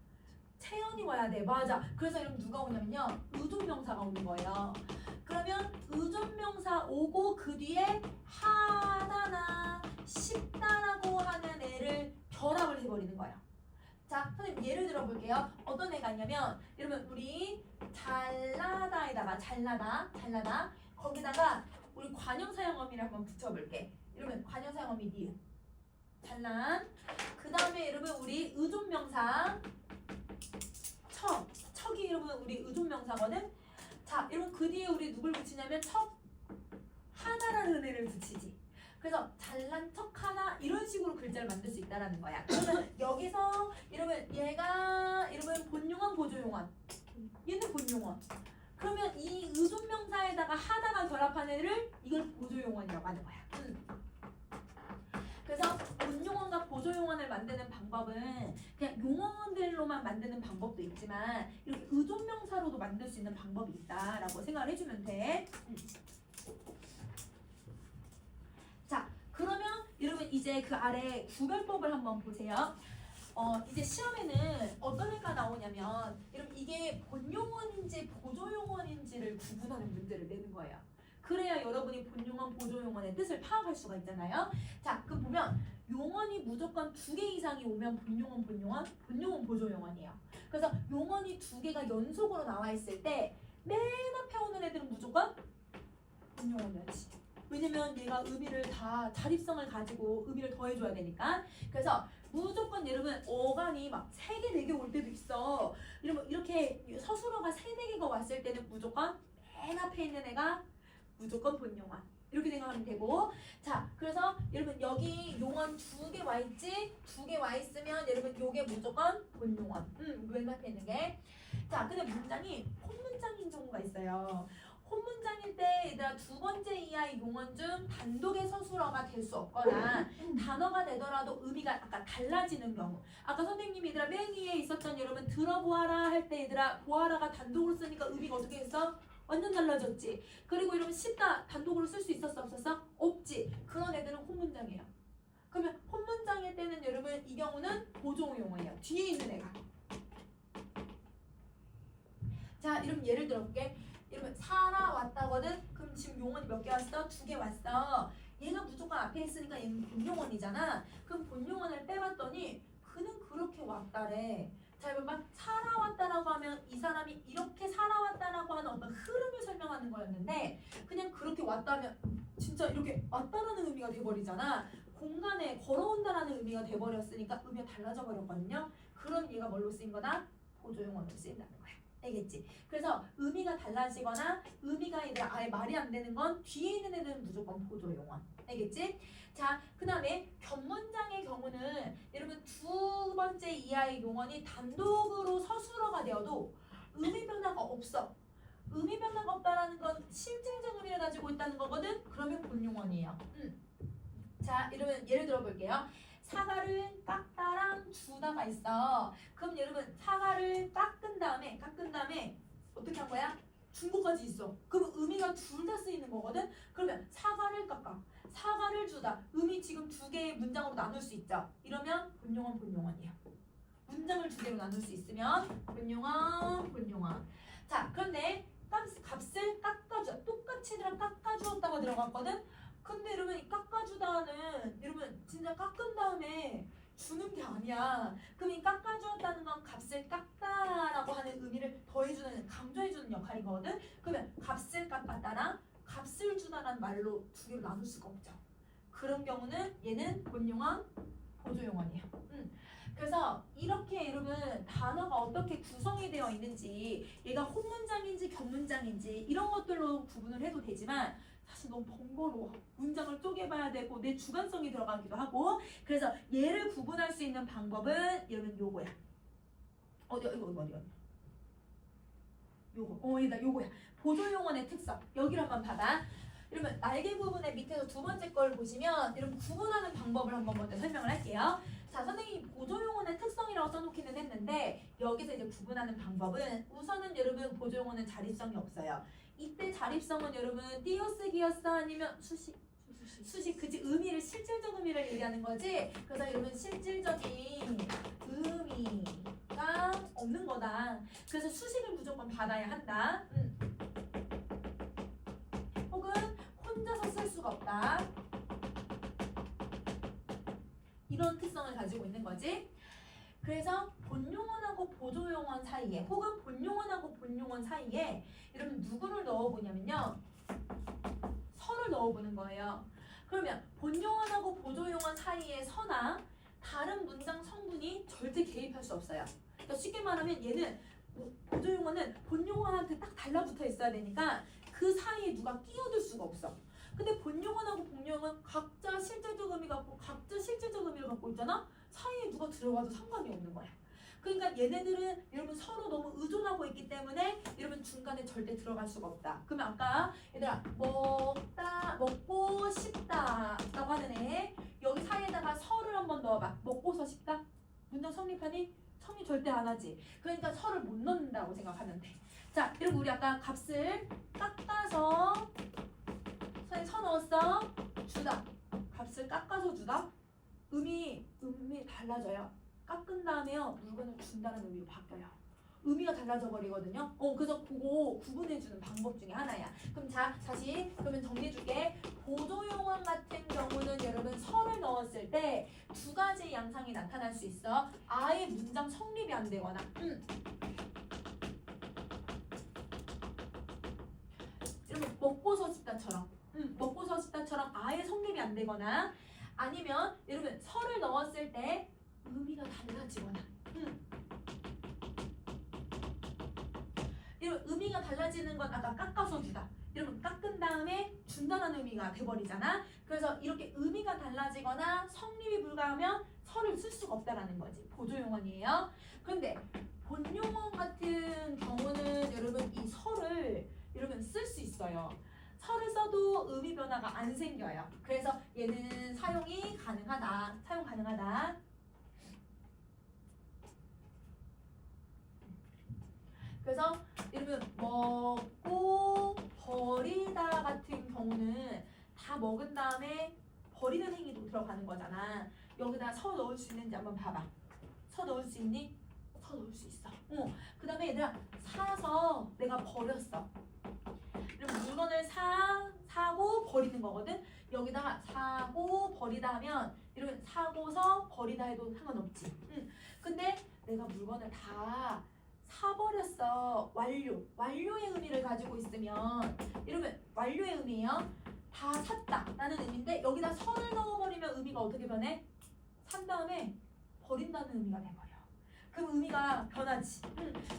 채연이 와야 돼. 맞아. 그래서 이러면 누가 오냐면요, 의존명사가 오는 거예요. 그러면 의존명사 오고 그 뒤에 하다나 싶다라고 하는 애를 결합을 해버리는 거예요. 자, 선생님 예를 들어볼게요. 어떤 애가 있냐면, 여러분 우리 잘나다에다가 잘나다 거기다가 우리 관형사형어미를 한번 붙여볼게. 이러면 관형사형어미 니은 잘난. 그 다음에 여러분 우리 의존명사 척이 여러분 우리 의존명사거든. 자, 여러분 그 뒤에 우리 누굴 붙이냐면 척 하나라는 애를 붙이지. 그래서 잘난 척 하나 이런 식으로 글자를 만들 수 있다라는 거야. 그러면 여기서 이러면 얘가 이러면 본용어, 보조용어. 얘는 본용어. 그러면 이 의존명사에다가 하다가 결합한 애를 이걸 보조용어라고 하는 거야. 그래서 본용어과 보조용어를 만드는 방법은 그냥 용어들로만 만드는 방법도 있지만, 이렇게 의존명사로도 만들 수 있는 방법이 있다라고 생각을 해주면 돼. 자, 그러면 여러분 이제 그 아래 구별법을 한번 보세요. 이제 시험에는 어떤 애가 나오냐면, 여러분 이게 본용어인지 보조용어인지를 구분하는 문제를 내는 거예요. 그래야 여러분이 본용어, 보조용어의 뜻을 파악할 수가 있잖아요. 자, 그럼 보면 용언이 무조건 2개 이상이 오면 본용어, 본용어, 보조용어이에요. 그래서 용언이 2개가 연속으로 나와 있을 때 맨 앞에 오는 애들은 무조건 본용어야지. 왜냐면 얘가 의미를 다 자립성을 가지고 의미를 더해줘야 되니까. 그래서 무조건 여러분 어간이 막 3개, 4개 올 때도 있어. 이러면 이렇게 서술어가 3, 4개가 왔을 때는 무조건 맨 앞에 있는 애가 무조건 본용어. 이렇게 생각하면 되고. 자, 그래서 여러분 여기 용언 2개 와 있지? 2개 와 있으면 여러분 요게 무조건 본용어. 맨 앞에 있는 게. 자, 근데 문장이 혼문장인 경우가 있어요. 혼문장일 때 얘들아 2번째 이하의 용언 중 단독의 서술어가 될 수 없거나 단어가 되더라도 의미가 아까 달라지는 경우. 아까 선생님이 얘들아 맨 위에 있었던 여러분 들어보아라 할 때 얘들아 보아라가 단독으로 쓰니까 의미가 어떻게 했어? 완전 달라졌지. 그리고 이러면 쉽다 단독으로 쓸 수 있었어 없었어? 없지. 그런 애들은 혼문장이에요. 그러면 혼문장일 때는 여러분 이 경우는 보조용어예요. 뒤에 있는 애가. 자, 이러면 예를 들어볼게. 이러면 살아왔다거든? 그럼 지금 용언이 몇 개 왔어? 2개 왔어. 얘가 무조건 앞에 있으니까 얘는 본용언이잖아. 그럼 본용언을 빼봤더니 그는 그렇게 왔다래. 자, 여러분 살아왔다라고 하면 이 사람이 이렇게 살아왔다라고 하는 어떤 흐름을 설명하는 거였는데, 그냥 그렇게 왔다면 진짜 이렇게 왔다라는 의미가 돼버리잖아. 공간에 걸어온다라는 의미가 돼버렸으니까 의미가 달라져 버렸거든요. 그럼 얘가 뭘로 쓰인 거다? 보조용어로 쓰인다는 거야. 알겠지? 그래서 의미가 달라지거나 의미가 얘들아 아예 말이 안 되는 건 뒤에 있는 애들은 무조건 보조용어. 알겠지? 자, 그 다음에 견문장의 경우는 여러분 2번째 이하의 용언이 단독으로 서술어가 되어도 의미 변화가 없어. 의미 변화가 없다라는 건 실질적 의미를 가지고 있다는 거거든? 그러면 본용언이에요. 자, 이러면 예를 들어 볼게요. 사과를 깎다랑 주다가 있어. 그럼 여러분 사과를 깎은 다음에 어떻게 한 거야? 준 것까지 있어. 그럼 의미가 둘 다 쓰이는 거거든? 그러면 사과를 깎아, 사과를 주다. 의미 지금 2개의 문장으로 나눌 수 있죠? 이러면 본용어이에요. 문장을 두 개로 나눌 수 있으면 본용어, 본용어. 자, 그런데 값을 깎아주다. 똑같이 얘들아 깎아주었다가 들어갔거든? 근데 여러분 이 깎아주다는 여러분 진짜 깎은 다음에 주는 게 아니야. 그럼 이 깎아주었다는 건 값을 깎다라고 하는 의미를 더해주는, 강조해주는 역할이거든? 그러면 값을 깎았다랑 값을 주다라는 말로 두 개로 나눌 수가 없죠. 그런 경우는 얘는 본용어, 보조용어예요. 그래서 이렇게 여러분 단어가 어떻게 구성이 되어 있는지 얘가 혼문장인지 격문장인지 이런 것들로 구분을 해도 되지만 사실 너무 번거로워. 문장을 쪼개봐야 되고 내 주관성이 들어가기도 하고 그래서 얘를 구분할 수 있는 방법은 여러분 요거야. 이거 요거. 얘다 요거야. 보조용어의 특성. 여기를 한번 봐봐. 여러분 날개 부분의 밑에서 두 번째 걸 보시면 여러분 구분하는 방법을 한번 먼저 설명을 할게요. 자, 선생님이 보조용어의 특성이라고 써놓기는 했는데 여기서 이제 구분하는 방법은 우선은 여러분 보조용어는 자립성이 없어요. 이때 자립성은 여러분 띄어쓰기였어 아니면 수식 그치 의미를 실질적 의미를 얘기하는 거지. 그래서 여러분 실질적인 의미가 없는 거다. 그래서 수식을 무조건 받아야 한다. 혹은 혼자서 쓸 수가 없다. 이런 특성을 가지고 있는 거지. 그래서 본용어하고 보조용어 사이에 혹은 본용어하고 본용어 사이에 여러분 누구를 넣어보냐면요. 서를 넣어보는 거예요. 그러면 본용어하고 보조용어 사이에 서나 다른 문장 성분이 절대 개입할 수 없어요. 그러니까 쉽게 말하면 얘는 보조용어는 본용어한테 딱 달라붙어 있어야 되니까 그 사이에 누가 끼어들 수가 없어. 근데 본용어하고 본용어는 각자 실질적 의미 갖고 각자 실질적 의미를 갖고 있잖아. 사이에 누가 들어와도 상관이 없는 거야. 그러니까 얘네들은 여러분 서로 너무 의존하고 있기 때문에 여러분 중간에 절대 들어갈 수가 없다. 그러면 아까 얘들아 먹고 싶다 라고 하는 애 여기 사이에다가 서를 한번 넣어봐. 먹고서 싶다? 문장 성립하니? 성립 절대 안 하지. 그러니까 서를 못 넣는다고 생각하면 돼. 자, 여러분 우리 아까 값을 깎아서 서 넣었어. 주다. 값을 깎아서 주다. 의미 달라져요. 깎은 다음에요. 물건을 준다는 의미로 바뀌어요. 의미가 달라져 버리거든요. 그래서 그거 구분해주는 방법 중에 하나야. 그럼 다시 그러면 정리해줄게. 보조용어 같은 경우는 여러분 서를 넣었을 때 두 가지 양상이 나타날 수 있어. 아예 문장 성립이 안 되거나 여러분 먹고서 싶다처럼 먹고서 싶다처럼 아예 성립이 안 되거나 아니면 여러분 서를 넣었을 때 의미가 달라지거나 여러분 의미가 달라지는 건 아까 깎아서 주다. 여러분 깎은 다음에 준다는 의미가 돼버리잖아. 그래서 이렇게 의미가 달라지거나 성립이 불가하면 서를 쓸 수가 없다라는 거지. 보조용어예요. 그런데 본용어 같은 경우는 여러분 이 서를 여러분 쓸 수 있어요. 서를 써도 의미 변화가 안 생겨요. 그래서 얘는 사용이 가능하다. 사용 가능하다. 그래서 여러분 먹고 버리다 같은 경우는 다 먹은 다음에 버리는 행위도 들어가는 거잖아. 여기다 서 넣을 수 있는지 한번 봐봐. 서 넣을 수 있니? 서 넣을 수 있어. 그 다음에 얘들아 사서 내가 버렸어. 그럼 물건을 사고 버리는 거거든. 여기다가 사고 버리다 하면 이러면 사고서 버리다 해도 상관없지. 근데 내가 물건을 다 사버렸어. 완료의 의미를 가지고 있으면 이러면 완료의 의미예요. 다 샀다 라는 의미인데 여기다 서를 넣어버리면 의미가 어떻게 변해? 산 다음에 버린다는 의미가 돼버려. 그럼 의미가 변하지.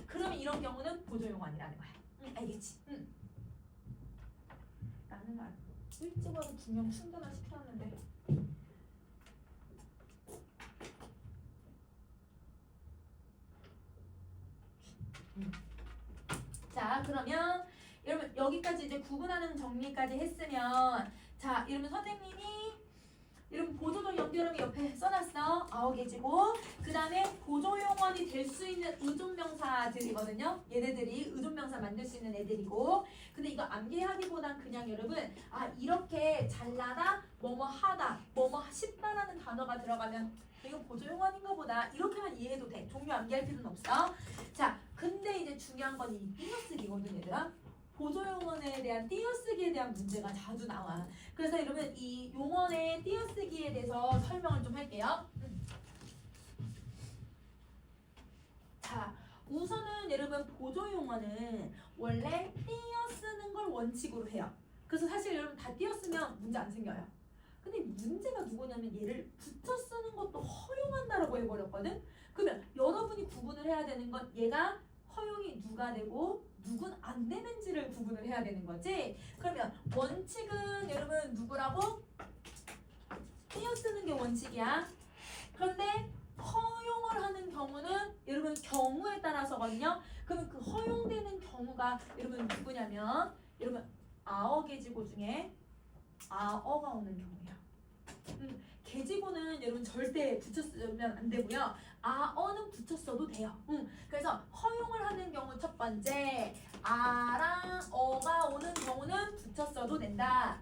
그러면 이런 경우는 보조용어 아니라는 거야. 알겠지? 나는 일찍 와서 2명 충전을 시켜놨는데 자, 그러면 여러분 여기까지 이제 구분하는 정리까지 했으면 자, 여러분 선생님이 여러분 보조적 연결음이 옆에 써놨어. 아어개지고 그 다음에 보조용언이 될 수 있는 의존명사들이거든요. 얘네들이 의존명사 만들 수 있는 애들이고 근데 이거 암기하기보단 그냥 여러분 아 이렇게 잘나다 뭐뭐 하다 뭐뭐 싶다라는 단어가 들어가면 이거 보조용언인가 보다 이렇게만 이해해도 돼. 종류 암기할 필요는 없어. 자 근데 이제 중요한 건 이 띄어쓰기거든 얘들아. 보조용언에 대한 띄어쓰기에 대한 문제가 자주 나와. 그래서 여러분 이 용언의 띄어쓰기에 대해서 설명을 좀 할게요. 자 우선은 여러분 보조용언은 원래 띄어쓰는 걸 원칙으로 해요. 그래서 사실 여러분 다 띄어쓰면 문제 안 생겨요. 근데 문제가 누구냐면 얘를 붙여 쓰는 것도 허용한다라고 해버렸거든. 그러면 여러분이 구분을 해야 되는 건 얘가 허용이 누가 되고 누군 안 되는지를 구분을 해야 되는 거지. 그러면 원칙은 여러분 누구라고? 띄어쓰는 게 원칙이야. 그런데 허용을 하는 경우는 여러분 경우에 따라서거든요. 그러면 그 허용되는 경우가 여러분 누구냐면 여러분 아어개지고 중에 아어가 오는 경우야. 개지고는 여러분 절대 붙여 쓰면 안 되고요. 아어는 붙여 써도 돼요. 그래서 허용을 하는 경우 첫 번째 아랑 어가 오는 경우는 붙여 써도 된다.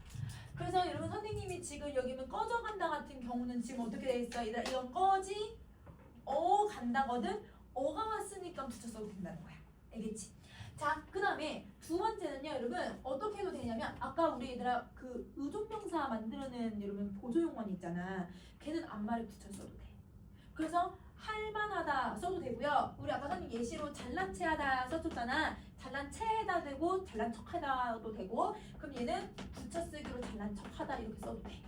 그래서 여러분 선생님이 지금 여기는 꺼져간다 같은 경우는 지금 어떻게 돼 있어? 이건 꺼지 어 간다거든. 어가 왔으니까 붙여 써도 된다는 거야. 알겠지? 자, 그 다음에 두 번째는요, 여러분 어떻게 해도 되냐면 아까 우리 얘들아 그 의존명사 만들어낸 여러분 보조용언 있잖아. 걔는 앞말에 붙여 써도 돼. 그래서 할만하다 써도 되고요. 우리 아까 선생님 예시로 잘난 체하다 써줬잖아. 잘난 체하다 되고 잘난 척하다도 되고 그럼 얘는 붙여쓰기로 잘난 척하다 이렇게 써도 돼.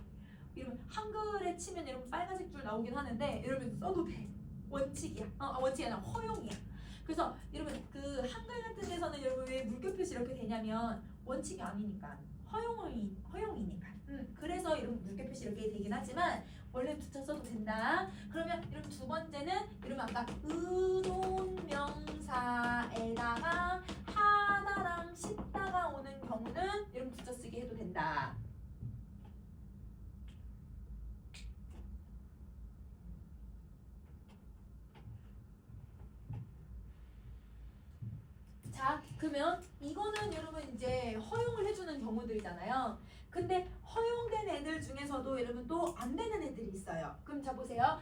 여러분 한글에 치면 여러분 빨간색 줄 나오긴 하는데 여러분 써도 돼. 원칙이야. 원칙이 아니라 허용이야. 그래서 여러분 그 한글 같은 데서는 여러분 왜 물결 표시 이렇게 되냐면 원칙이 아니니까 허용이니까. 그래서 여러분 물결 표시 이렇게 되긴 하지만 원래 붙여 써도 된다. 그러면 여러분 두 번째는 여러분 아까 의존명사에다가 하다랑 싶다가 오는 경우는 여러분 붙여 쓰기 해도 된다. 자, 그러면 이거는 여러분 이제 허용을 해주는 경우들이잖아요. 근데 허용된 애들 중에서도 여러분 또 안 되는 애들이 있어요. 그럼 자 보세요.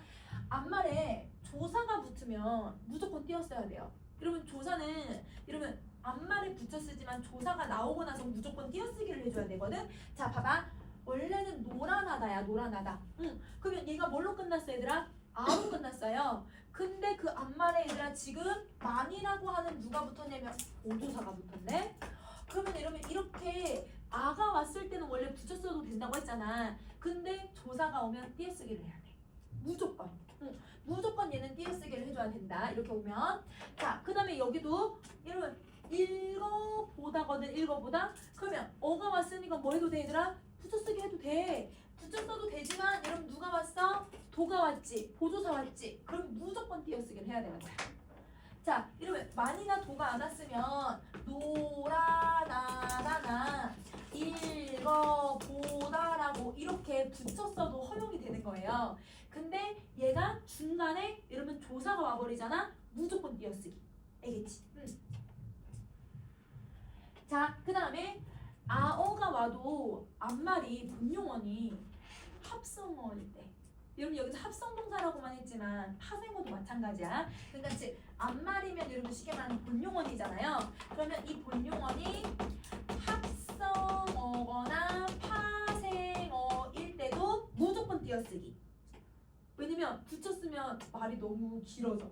앞말에 조사가 붙으면 무조건 띄어써야 돼요. 여러분 조사는 여러분 앞말에 붙여 쓰지만 조사가 나오고 나서 무조건 띄어쓰기를 해줘야 되거든. 자, 봐봐. 원래는 노란하다야, 노란하다. 그러면 얘가 뭘로 끝났어, 얘들아? 아로 끝났어요. 근데 그 앞말에 얘들아 지금 만이라고 하는 누가 붙었냐면 보조사가 붙었네. 그러면 여러분 이렇게 아가 왔을 때는 원래 붙여 써도 된다고 했잖아. 근데 조사가 오면 띄어쓰기를 해야 돼. 무조건. 무조건 얘는 띄어쓰기를 해줘야 된다. 이렇게 오면. 자, 그 다음에 여기도 여러분 읽어보다거든. 읽어보다. 그러면 어가 왔으니까 뭐 해도 돼 얘들아? 붙여쓰기 해도 돼. 붙여 써도 되지만 여러분 누가 왔어? 도가 왔지. 보조사 왔지. 그럼 무조건 띄어쓰기를 해야 되는 거야. 자, 이러면 만이나 도가 안 왔으면 노라나라나 읽어보다라고 이렇게 붙여 써도 허용이 되는 거예요. 근데 얘가 중간에 여러분 조사가 와버리잖아. 무조건 띄어쓰기. 알겠지? 자, 그 다음에 아어가 와도 앞말이 본용어니 합성어일 때 여러분 여기서 합성동사라고만 했지만 파생어도 마찬가지야. 그러니까 즉 앞말이면 여러분 쉽게 말하는 본용어이잖아요. 그러면 이 본용어니 합성어거나 파생어일 때도 무조건 띄어쓰기. 왜냐면 붙였으면 말이 너무 길어져.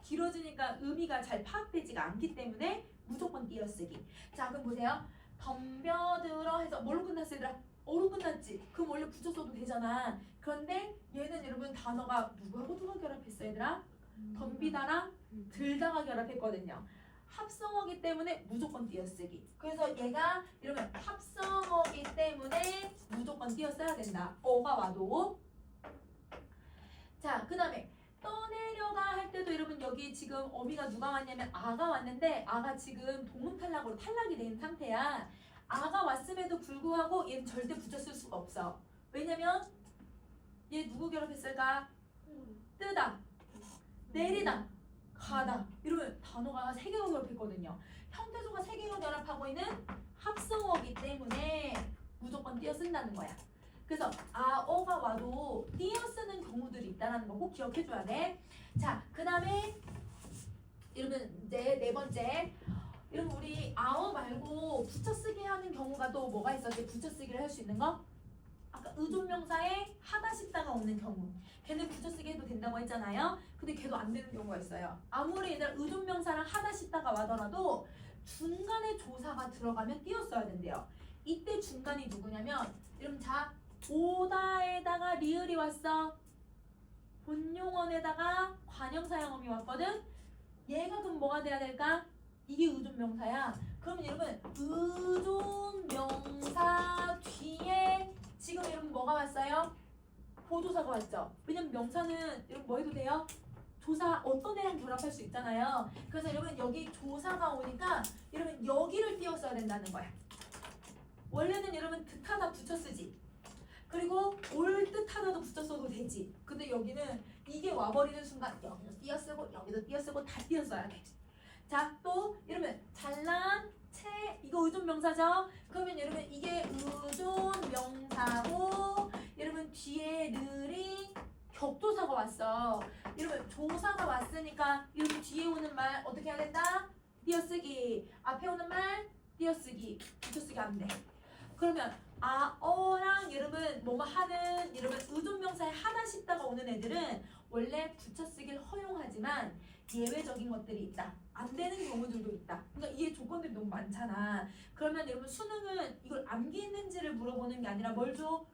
길어지니까 의미가 잘 파악되지가 않기 때문에 무조건 띄어쓰기. 자, 그럼 보세요. 덤벼들어 해서 뭘로 끝났어 얘들아? 어로 끝났지? 그럼 원래 붙였어도 되잖아. 그런데 얘는 여러분 단어가 누구하고 누가 결합했어 얘들아? 덤비다랑 들다가 결합했거든요. 합성어기 때문에 무조건 띄어쓰기. 그래서 얘가 이러면 합성어기 때문에 무조건 띄어써야 된다. 어가 와도. 자, 그 다음에 떠내려가 할 때도 여러분 여기 지금 어미가 누가 왔냐면 아가 왔는데 아가 지금 동문 탈락으로 탈락이 된 상태야. 아가 왔음에도 불구하고 얘는 절대 붙였을 수가 없어. 왜냐면 얘 누구 결합했을까? 내리다, 가다 이러면 단어가 3개가 결합했거든요. 형태소가 3개가 결합하고 있는 합성어기 때문에 무조건 띄어 쓴다는 거야. 그래서 아어가 와도 띄어 쓰는 경우들이 있다는 거 꼭 기억해줘야 돼. 자, 그 다음에 이러면 이제 4번째, 이러면 우리 아어 말고 붙여쓰기 하는 경우가 또 뭐가 있었지? 붙여쓰기를 할 수 있는 거? 아까 의존명사에 하다 싶다가 없는 경우, 걔는 붙여쓰기 해도 된다고 했잖아요. 근데 걔도 안 되는 경우가 있어요. 아무리 얘들 의존명사랑 하다 싶다가 와더라도 중간에 조사가 들어가면 띄었어야 된대요. 이때 중간이 누구냐면, 이러면 자, 오다에다가 리을이 왔어. 본용언에다가 관형사형음이 왔거든. 얘가 그럼 뭐가 돼야 될까? 이게 의존명사야. 그러면 여러분 의존명사 뒤에 지금 여러분 뭐가 왔어요? 보조사가 왔죠. 왜냐면 명사는 여러분 뭐 해도 돼요? 조사 어떤 애랑 결합할 수 있잖아요. 그래서 여러분 여기 조사가 오니까 여러분 여기를 띄웠어야 된다는 거야. 원래는 여러분 듯하다 붙여쓰지. 그리고 올 듯하다도 붙였어도 되지. 근데 여기는 이게 와버리는 순간 여기도 띄어쓰고 여기도 띄어쓰고 다 띄어써야 돼. 자, 또 이러면 잘난 채 이거 의존명사죠. 그러면 여러분 이게 의존명사고 여러분 뒤에 늘이 격조사가 왔어. 여러분 조사가 왔으니까 여러분 뒤에 오는 말 어떻게 해야 된다? 띄어쓰기. 앞에 오는 말 띄어쓰기. 붙여쓰기 안 돼. 그러면 아어랑 여러분 뭐뭐 하는 여러분 의존명사에 하다 싶다가 오는 애들은 원래 붙여쓰기를 허용하지만 예외적인 것들이 있다. 안 되는 경우들도 있다. 그러니까 이게 조건들이 너무 많잖아. 그러면 여러분 수능은 이걸 암기했는지를 물어보는 게 아니라 뭘 줘?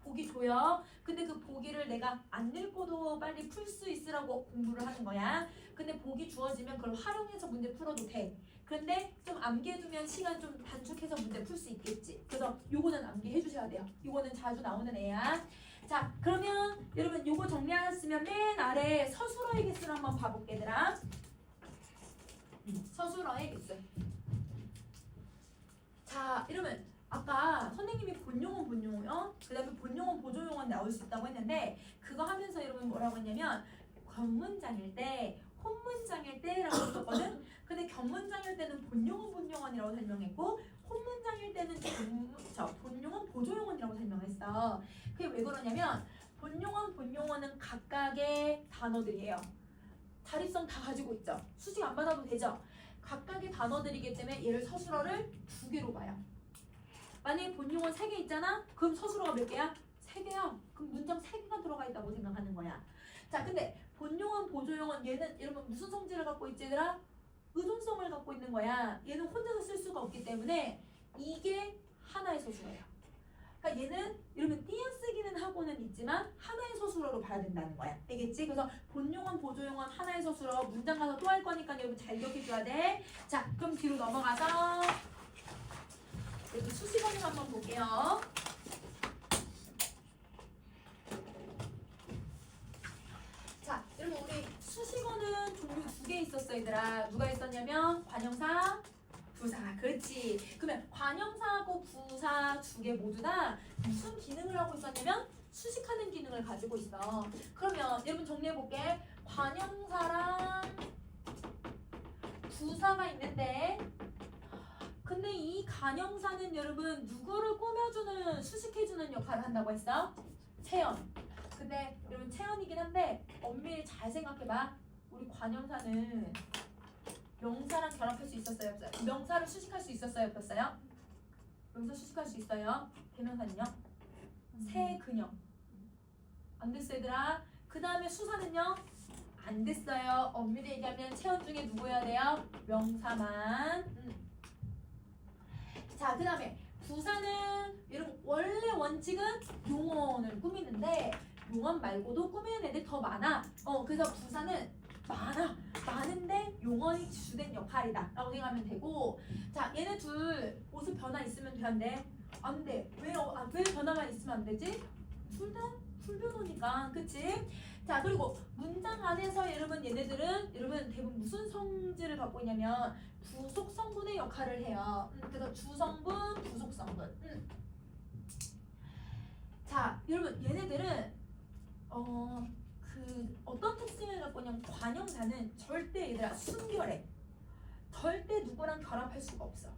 보기 줘요. 근데 그 보기를 내가 안 읽고도 빨리 풀 수 있으라고 공부를 하는 거야. 근데 보기 주어지면 그걸 활용해서 문제 풀어도 돼. 근데 좀 암기해두면 시간 좀 단축해서 문제 풀 수 있겠지. 그래서 요거는 암기해 주셔야 돼요. 요거는 자주 나오는 애야. 자, 그러면 여러분 요거 정리하셨으면 맨 아래 서술어의 개수를 한번 봐볼게 얘들아. 서술어의 개수. 자, 이러면 아까 선생님이 본용어 그 다음에 본용어 보조용어 나올 수 있다고 했는데 그거 하면서 여러분 뭐라고 했냐면 겉문장일 때 혼문장일 때라고 했었거든. 근데 겉문장일 때는 본용어이라고 설명했고 혼문장일 때는 본용어 보조용어이라고 설명했어. 그게 왜 그러냐면 본용어는 각각의 단어들이에요. 자립성 다 가지고 있죠. 수식 안 받아도 되죠. 각각의 단어들이기 때문에 얘를 서술어를 2개로 봐요. 만약에 본용어 3개 있잖아? 그럼 서술어가 몇 개야? 3개야. 그럼 문장 3개가 들어가 있다고 생각하는 거야. 자, 근데 본용어, 보조용어 얘는 여러분 무슨 성질을 갖고 있지 얘들아? 의존성을 갖고 있는 거야. 얘는 혼자서 쓸 수가 없기 때문에 이게 하나의 서술어예요. 그러니까 얘는 여러분 띄어쓰기는 하고는 있지만 하나의 서술어로 봐야 된다는 거야. 알겠지? 그래서 본용어, 보조용어 하나의 서술어 문장 가서 또 할 거니까 여러분 잘 기억해줘야 돼. 자, 그럼 뒤로 넘어가서 여기 수식어를 한번 볼게요. 자, 여러분 우리 수식어는 종류 2개 있었어 얘들아. 누가 있었냐면 관형사, 부사. 그렇지. 그러면 관형사하고 부사 2개 모두 다 무슨 기능을 하고 있었냐면 수식하는 기능을 가지고 있어. 그러면 여러분 정리해볼게. 관형사랑 부사가 있는데 근데 이 관형사는 여러분 누구를 꾸며주는 수식해주는 역할을 한다고 했어? 채연. 근데 여러분 채연이긴 한데 엄밀히 잘 생각해봐. 우리 관형사는 명사랑 결합할 수 있었어요? 없어요? 명사를 수식할 수 있었어요? 없었어요? 명사 수식할 수 있어요? 대명사는요? 새 근형. 안 됐어 얘들아. 그 다음에 수사는요? 안 됐어요. 엄밀히 얘기하면 채연 중에 누구여야 돼요? 명사만. 자, 그 다음에 부사는 여러분 원래 원칙은 용언을 꾸미는데 용언 말고도 꾸미는 애들 더 많아. 그래서 부사는 많은데 용언이 주된 역할이다 라고 생각하면 되고, 자, 얘네 둘 옷을 변화 있으면 되는데 안 돼. 왜 변화가 있으면 안 되지? 둘 다 불변호니까. 그치? 자, 그리고 문장 안에서 여러분 얘네들은 여러분 대부분 무슨 성질을 갖고 있냐면 부속성분의 역할을 해요. 그래서 주성분, 부속성분. 자, 여러분 얘네들은 어떤 특징을 갖고 있는 관형사는 절대 얘들아 순결해. 절대 누구랑 결합할 수가 없어.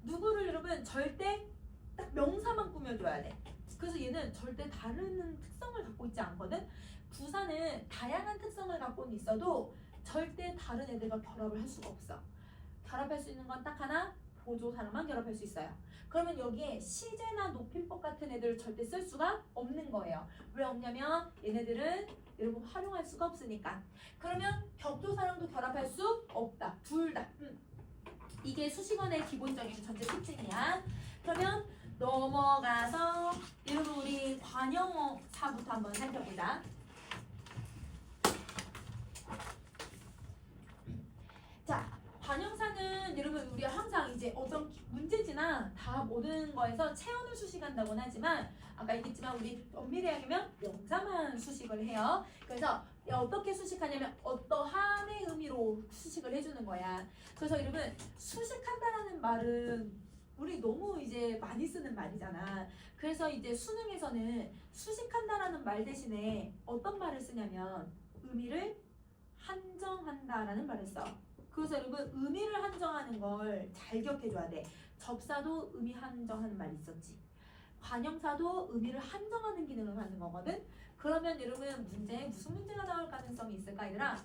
누구를 여러분 절대 딱 명사만 꾸며줘야 돼. 그래서 얘는 절대 다른 특성을 갖고 있지 않거든. 부사는 다양한 특성을 갖고는 있어도 절대 다른 애들과 결합을 할 수가 없어. 결합할 수 있는 건 딱 하나, 보조사랑만 결합할 수 있어요. 그러면 여기에 시제나 높임법 같은 애들을 절대 쓸 수가 없는 거예요. 왜 없냐면 얘네들은 여러분 활용할 수가 없으니까. 그러면 격조사랑도 결합할 수 없다. 둘 다. 이게 수식어의 기본적인 전제 특징이야. 그러면 넘어가서 여러분 우리 관형사부터 한번 살펴보자. 자, 관형사는 여러분 우리 항상 이제 어떤 문제지나 다 모든 거에서 체온을 수식한다고는 하지만 아까 얘기했지만 우리 엄밀히 하면 명사만 수식을 해요. 그래서 어떻게 수식하냐면 어떠한의 의미로 수식을 해주는 거야. 그래서 여러분 수식한다라는 말은 우리 너무 이제 많이 쓰는 말이잖아. 그래서 이제 수능에서는 수식한다라는 말 대신에 어떤 말을 쓰냐면 의미를 한정한다라는 말을 써. 그래서 여러분 의미를 한정하는 걸 잘 기억해줘야 돼. 접사도 의미 한정하는 말이 있었지. 관형사도 의미를 한정하는 기능을 갖는 거거든. 그러면 여러분 문제에 무슨 문제가 나올 가능성이 있을까 얘들아?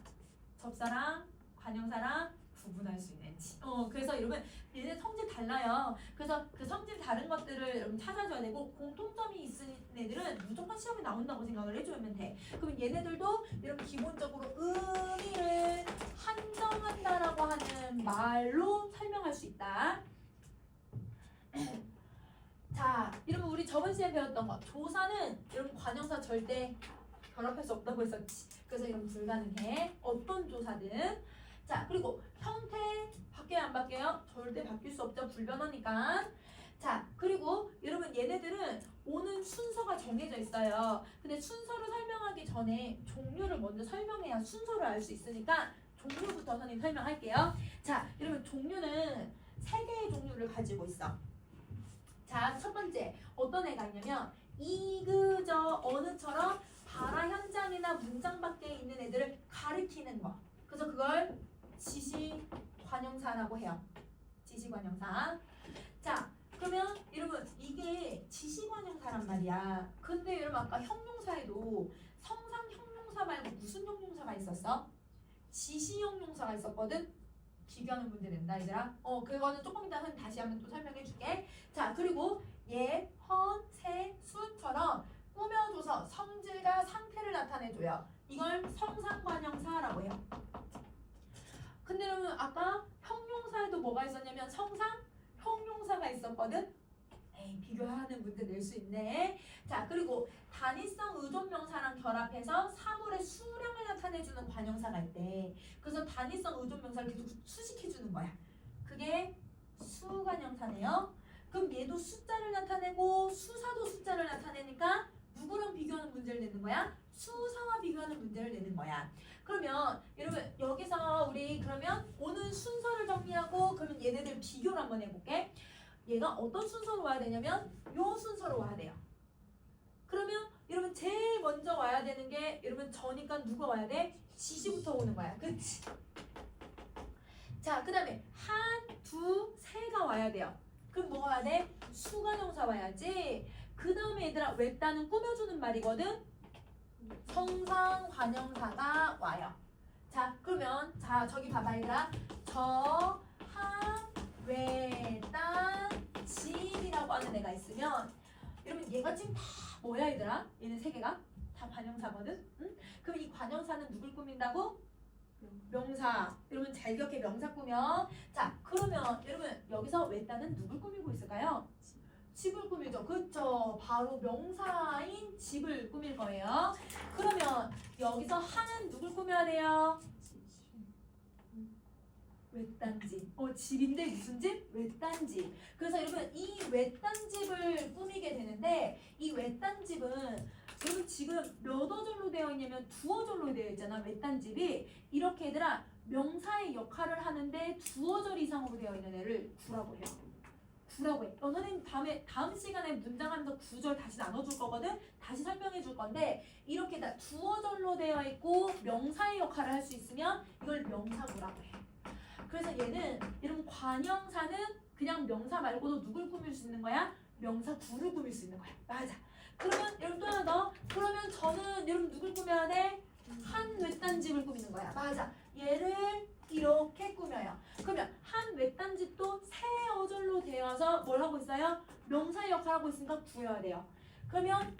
접사랑 관형사랑 구분할 수 있는지. 그래서 여러분 얘네 성질 달라요. 그래서 그 성질 다른 것들을 여러분 찾아줘야 되고 공통점이 있는 애들은 무조건 시험에 나온다고 생각을 해주면 돼. 그러면 얘네들도 여러분 기본적으로 의미를 한정한다라고 하는 말로 설명할 수 있다. 자, 여러분 우리 저번 시간에 배웠던 거 조사는 여러분 관형사 절대 결합할 수 없다고 했었지. 그래서 이건 불가능해. 어떤 조사든. 자, 그리고 형태 바뀌어요 안 바뀌어요? 절대 바뀔 수 없죠. 불변하니까. 자, 그리고 여러분 얘네들은 오는 순서가 정해져 있어요. 근데 순서를 설명하기 전에 종류를 먼저 설명해야 순서를 알 수 있으니까 종류부터 선생님 설명할게요. 자, 여러분 종류는 3개의 종류를 가지고 있어. 자, 첫 번째 어떤 애가 있냐면 이그저 어느처럼 발화 현장이나 문장 밖에 있는 애들을 가리키는 거. 그래서 그걸 지시관형사라고 해요. 지시관형사. 자, 그러면 여러분 이게 지시관형사란 말이야. 근데 여러분 아까 형용사에도 성상 형용사 말고 무슨 형용사가 있었어? 지시형용사가 있었거든. 비교하는 문제 낸다 얘들아. 그거는 조금 이따 다시 한번 또 설명해 줄게. 자, 그리고 예, 헌, 세, 수처럼 꾸며줘서 성질과 상태를 나타내줘요. 이걸 성상관형사라고 해요. 근데 여러분 아까 형용사에도 뭐가 있었냐면 성상, 형용사가 있었거든. 에이, 비교하는 문제 낼 수 있네. 자, 그리고 단위성 의존명사랑 결합해서 사물의 수량을 나타내주는 관형사가 있대. 그래서 단위성 의존명사를 계속 수식해주는 거야. 그게 수관형사네요. 그럼 얘도 숫자를 나타내고 수사도 숫자를 나타내니까 누구랑 비교하는 문제를 내는 거야? 수사와 비교하는 문제를 내는 거야. 그러면 여러분 여기서 우리 그러면 오는 순서를 정리하고 그러면 얘네들 비교를 한번 해볼게. 얘가 어떤 순서로 와야 되냐면 요 순서로 와야 돼요. 그러면 여러분 제일 먼저 와야 되는 게 여러분 저니까 누가 와야 돼? 지시부터 오는 거야. 그치? 자, 그 다음에 한, 두, 세가 와야 돼요. 그럼 뭐가 와야 돼? 수관형사 와야지. 그 다음에 얘들아 외따는 꾸며주는 말이거든. 성상관형사가 와요. 자, 그러면 자 저기 봐봐 얘들아. 저, 한, 외따, 집이라고 하는 애가 있으면 여러분 얘가 지금 다 뭐야 얘들아? 얘는 3개가 다 관형사거든. 응? 그럼 이 관형사는 누굴 꾸민다고? 명사. 여러분 잘 기억해. 명사 꾸며. 자, 그러면 여러분 여기서 외따는 누굴 꾸미고 있을까요? 집을 꾸미죠. 그쵸? 바로 명사인 집을 꾸밀 거예요. 그러면 여기서 하는 누굴 꾸며야 돼요? 외딴집. 집인데 무슨 집? 외딴집. 그래서 여러분 이 외딴집을 꾸미게 되는데 이 외딴집은 여러분 지금 몇 어절로 되어 있냐면 2어절로 되어 있잖아. 외딴집이. 이렇게 얘들아 명사의 역할을 하는데 2어절 이상으로 되어 있는 애를 구라고 해요. 구라고 해. 선생님 다음 시간에 문장하면서 구절 다시 나눠줄 거거든. 다시 설명해 줄 건데 이렇게 다 주어절로 되어 있고 명사의 역할을 할 수 있으면 이걸 명사구라고 해. 그래서 얘는 여러분 관형사는 그냥 명사 말고도 누굴 꾸밀 수 있는 거야? 명사구를 꾸밀 수 있는 거야. 맞아. 그러면 여러분 또 하나 더. 그러면 저는 여러분 누굴 꾸며야 돼? 한 외딴집을 꾸미는 거야. 맞아. 얘를 이렇게 꾸며요. 그러면 한 외딴집도 새 어절로 되어서 뭘 하고 있어요? 명사의 역할을 하고 있으니까 구해야 돼요. 그러면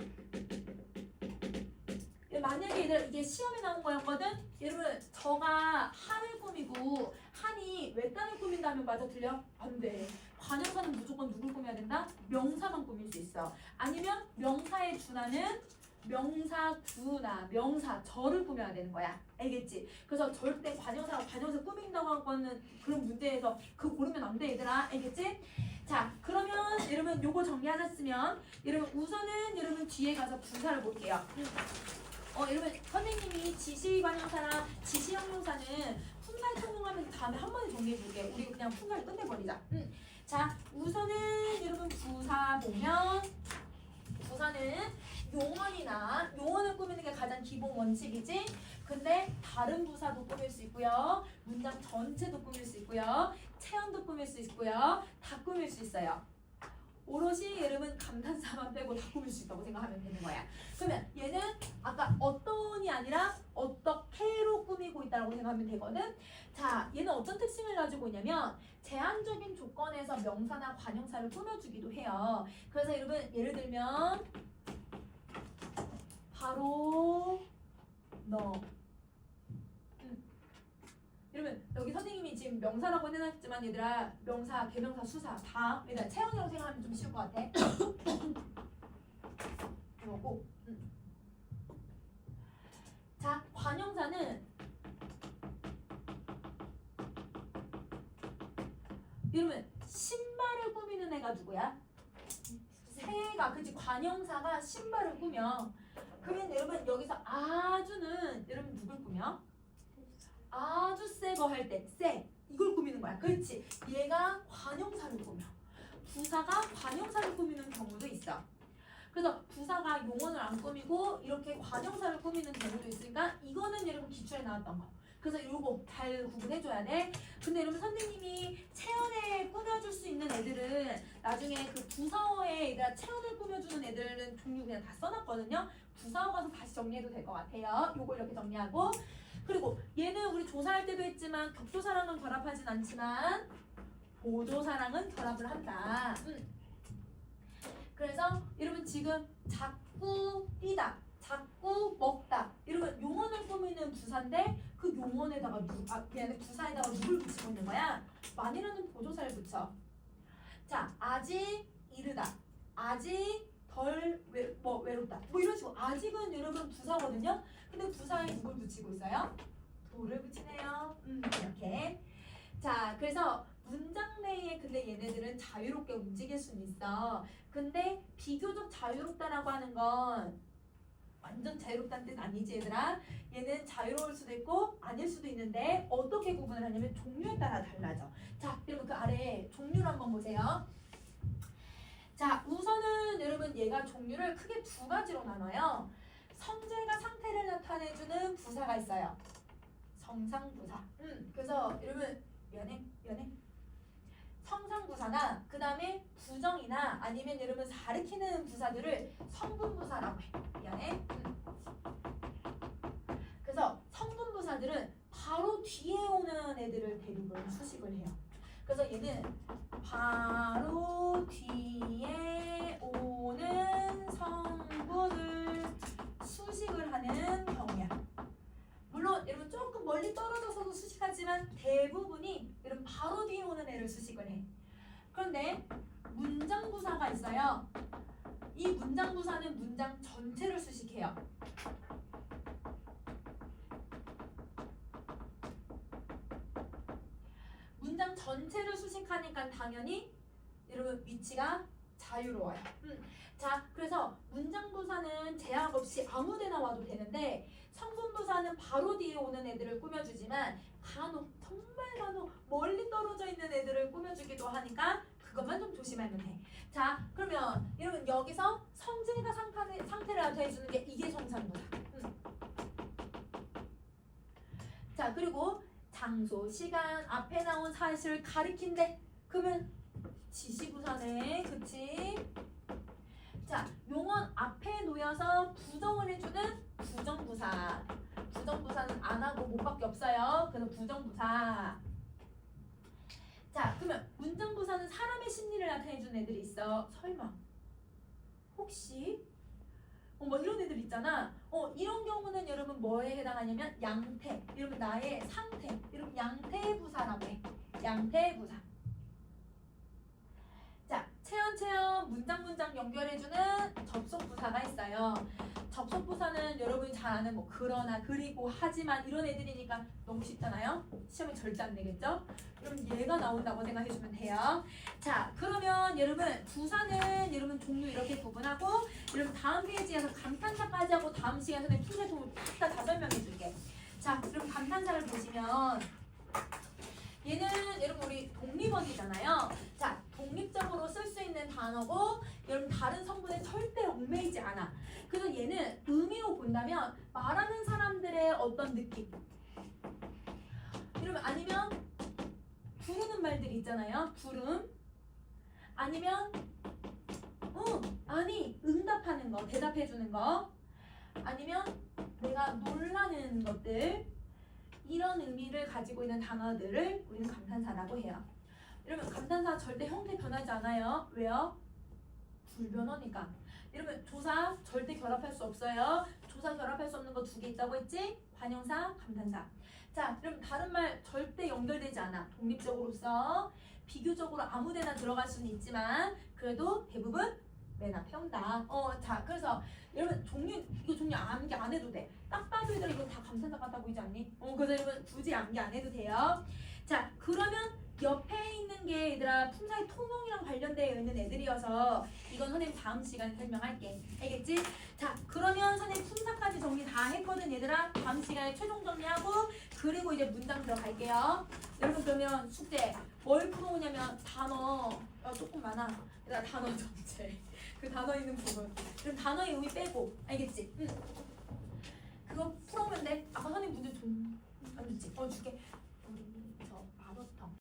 만약에 얘들아 이게 시험에 나온 거였거든? 여러분 저가 한을 꾸미고 한이 외딴을 꾸민다면 맞아 틀려? 안 돼. 관형사는 무조건 누굴 꾸며야 된다? 명사만 꾸밀 수 있어. 아니면 명사에 준하는 명사구나 명사절을 꾸며야 되는 거야. 알겠지? 그래서 절대 관형사가 관형사 꾸민다고 하고는 그런 문제에서 그거 고르면 안 돼 얘들아. 알겠지? 자 그러면 여러분 요거 정리하셨으면 여러분 우선은 여러분 뒤에 가서 분사를 볼게요. 여러분 선생님이 지시관형사랑 지시형용사는 품살 통용하면서 다음에 한 번에 정리해 볼게요. 우리 그냥 품살을 끝내버리자. 자 우선은 여러분 부사 보면 부사는 용언을 꾸미는 게 가장 기본 원칙이지. 근데 다른 부사도 꾸밀 수 있고요. 문장 전체도 꾸밀 수 있고요. 체언도 꾸밀 수 있고요. 다 꾸밀 수 있어요. 오롯이 여러분 감탄사만 빼고 다 꾸밀 수 있다고 생각하면 되는 거야. 그러면 얘는 아까 어떤이 아니라 어떻게로 꾸미고 있다고 생각하면 되거든. 자, 얘는 어떤 특징을 가지고 있냐면 제한적인 조건에서 명사나 관형사를 꾸며주기도 해요. 그래서 여러분 예를 들면 바로 너. 여러분 여기 선생님이 지금 명사라고 해놨지만 얘들아 명사, 개명사, 수사 다 얘들아 체형이라고 생각하면 좀 쉬울 것 같아. 이거고. 자 관형사는 여러분 신발을 꾸미는 애가 누구야? 새가 그치 관형사가 신발을 꾸며. 그러면 여러분 여기서 아주는 여러분 누굴 꾸며? 아주 새 거 할 때 새 이걸 꾸미는 거야. 그렇지? 얘가 관형사를 꾸며. 부사가 관형사를 꾸미는 경우도 있어. 그래서 부사가 용언을 안 꾸미고 이렇게 관형사를 꾸미는 경우도 있으니까 이거는 여러분 기출에 나왔던 거. 그래서 이거 잘 구분해줘야 돼. 근데 여러분 선생님이 체언에 꾸며줄 수 있는 애들은 나중에 그 부사어에 얘들아 체언을 꾸며주는 애들은 종류 그냥 다 써놨거든요. 부사어 가서 다시 정리해도 될 것 같아요. 요걸 이렇게 정리하고. 그리고 얘는 우리 조사할 때도 했지만 격조사랑은 결합하진 않지만 보조사랑은 결합을 한다. 그래서 여러분 지금 자꾸 뛰다, 자꾸 먹다 이러면 용언을 꾸미는 부사인데 그 용언에다가 얘는 부사에다가 누굴 붙이고 있는 거야? 만이라는 보조사를 붙여. 자 아직 이르다, 아직 덜 외롭다 뭐 이런 식으로. 아직은 여러분 부사거든요. 근데 부사에 누굴 붙이고 있어요? 도를 붙이네요. 이렇게. 자 그래서 문장 내에 근데 얘네들은 자유롭게 움직일 수는 있어. 근데 비교적 자유롭다라고 하는 건 완전 자유롭다는 뜻 아니지 얘들아. 얘는 자유로울 수도 있고 아닐 수도 있는데 어떻게 구분을 하냐면 종류에 따라 달라져. 자 여러분 그 아래 종류를 한번 보세요. 자 우선은 여러분 얘가 종류를 크게 두 가지로 나눠요. 성질과 상태를 나타내주는 부사가 있어요. 성상부사. 그래서 여러분 미안해 성상부사나 그 다음에 부정이나 아니면 여러분 가리키는 부사들을 성분부사라고 해. 미안해. 그래서 성분부사들은 바로 뒤에 오는 애들을 대부분 수식을 해요. 그래서 얘는 바로 뒤에 오는 성분을 수식을 하는 경우야. 물론 여러분 조금 멀리 떨어져서도 수식하지만 대부분이 여러분 바로 뒤에 오는 애를 수식을 해. 그런데 문장부사가 있어요. 이 문장부사는 문장 전체를 수식해요. 문장 전체를 수식하니까 당연히 여러분 위치가 자유로워요. 자, 그래서 문장부사는 제약 없이 아무데나 와도 되는데 성분부사는 바로 뒤에 오는 애들을 꾸며주지만 간혹 정말 간혹 멀리 떨어져 있는 애들을 꾸며주기도 하니까 그것만 좀 조심하면 돼. 자, 그러면 여러분 여기서 성질과 상태를 나타내주는 게 이게 정사입니다. 자, 그리고 장소, 시간, 앞에 나온 사실을 가리킨대. 그러면 지시부사네. 그치? 자, 용언 앞에 놓여서 부정을 해주는 부정부사. 부정부사는 안 하고 못밖에 없어요. 그래서 부정부사. 자, 그러면 문장부사는 사람의 심리를 나타내주는 애들이 있어. 설마 혹시 뭐 이런 애들 있잖아. 이런 경우는 여러분 뭐에 해당하냐면 양태. 여러분 나의 상태. 여러분 양태부사라고 해. 양태부사. 자, 체험 문장 연결해주는 접속부사가 있어요. 접속부사는 여러분이 잘 아는 뭐 그러나 그리고 하지만 이런 애들이니까 너무 쉽잖아요. 시험에 절대 안 되겠죠? 그럼 얘가 나온다고 생각해주면 돼요. 자, 그러면 여러분 부사는 여러분 종류 이렇게 구분하고 여러분 다음 페이지에서 감탄사까지 하고 다음 시간에 선생님 풀의 도움을 다 설명해줄게. 자, 그럼 감탄사를 보시면 얘는 여러분 우리 독립어이잖아요. 자, 독립적으로 쓸 수 있는 단어고 여러분 다른 성분에 절대 얽매이지 않아. 그래서 얘는 의미로 본다면 말하는 사람들의 어떤 느낌 이러면 아니면 부르는 말들이 있잖아요. 부름 아니면 아니 응답하는 거 대답해주는 거 아니면 내가 놀라는 것들 이런 의미를 가지고 있는 단어들을 우리는 감탄사라고 해요. 여러분 감탄사 절대 형태 변하지 않아요. 왜요? 불변어니까. 여러분 조사 절대 결합할 수 없어요. 조사 결합할 수 없는 거 두 개 있다고 했지? 관형사, 감탄사. 자, 여러분 다른 말 절대 연결되지 않아. 독립적으로 써. 비교적으로 아무데나 들어갈 수는 있지만 그래도 대부분 맨 앞에 온다. 자, 그래서 여러분 이거 종류 암기 안 해도 돼. 딱 봐도 얘들아 이거 다 감탄사 같아 보이지 않니? 그래서 여러분 굳이 암기 안 해도 돼요. 자, 그러면 옆에 있는 게 얘들아 품사의 통용이랑 관련되어 있는 애들이어서 이건 선생님 다음 시간에 설명할게. 알겠지? 자, 그러면 선생님 품사까지 정리 다 했거든 얘들아. 다음 시간에 최종 정리하고 그리고 이제 문장 들어갈게요. 여러분 그러면 숙제 뭘 풀어오냐면 단어 조금 많아. 얘들아 단어 전체 그 단어 있는 부분 그럼 단어의 의미 빼고 알겠지? 그거 풀어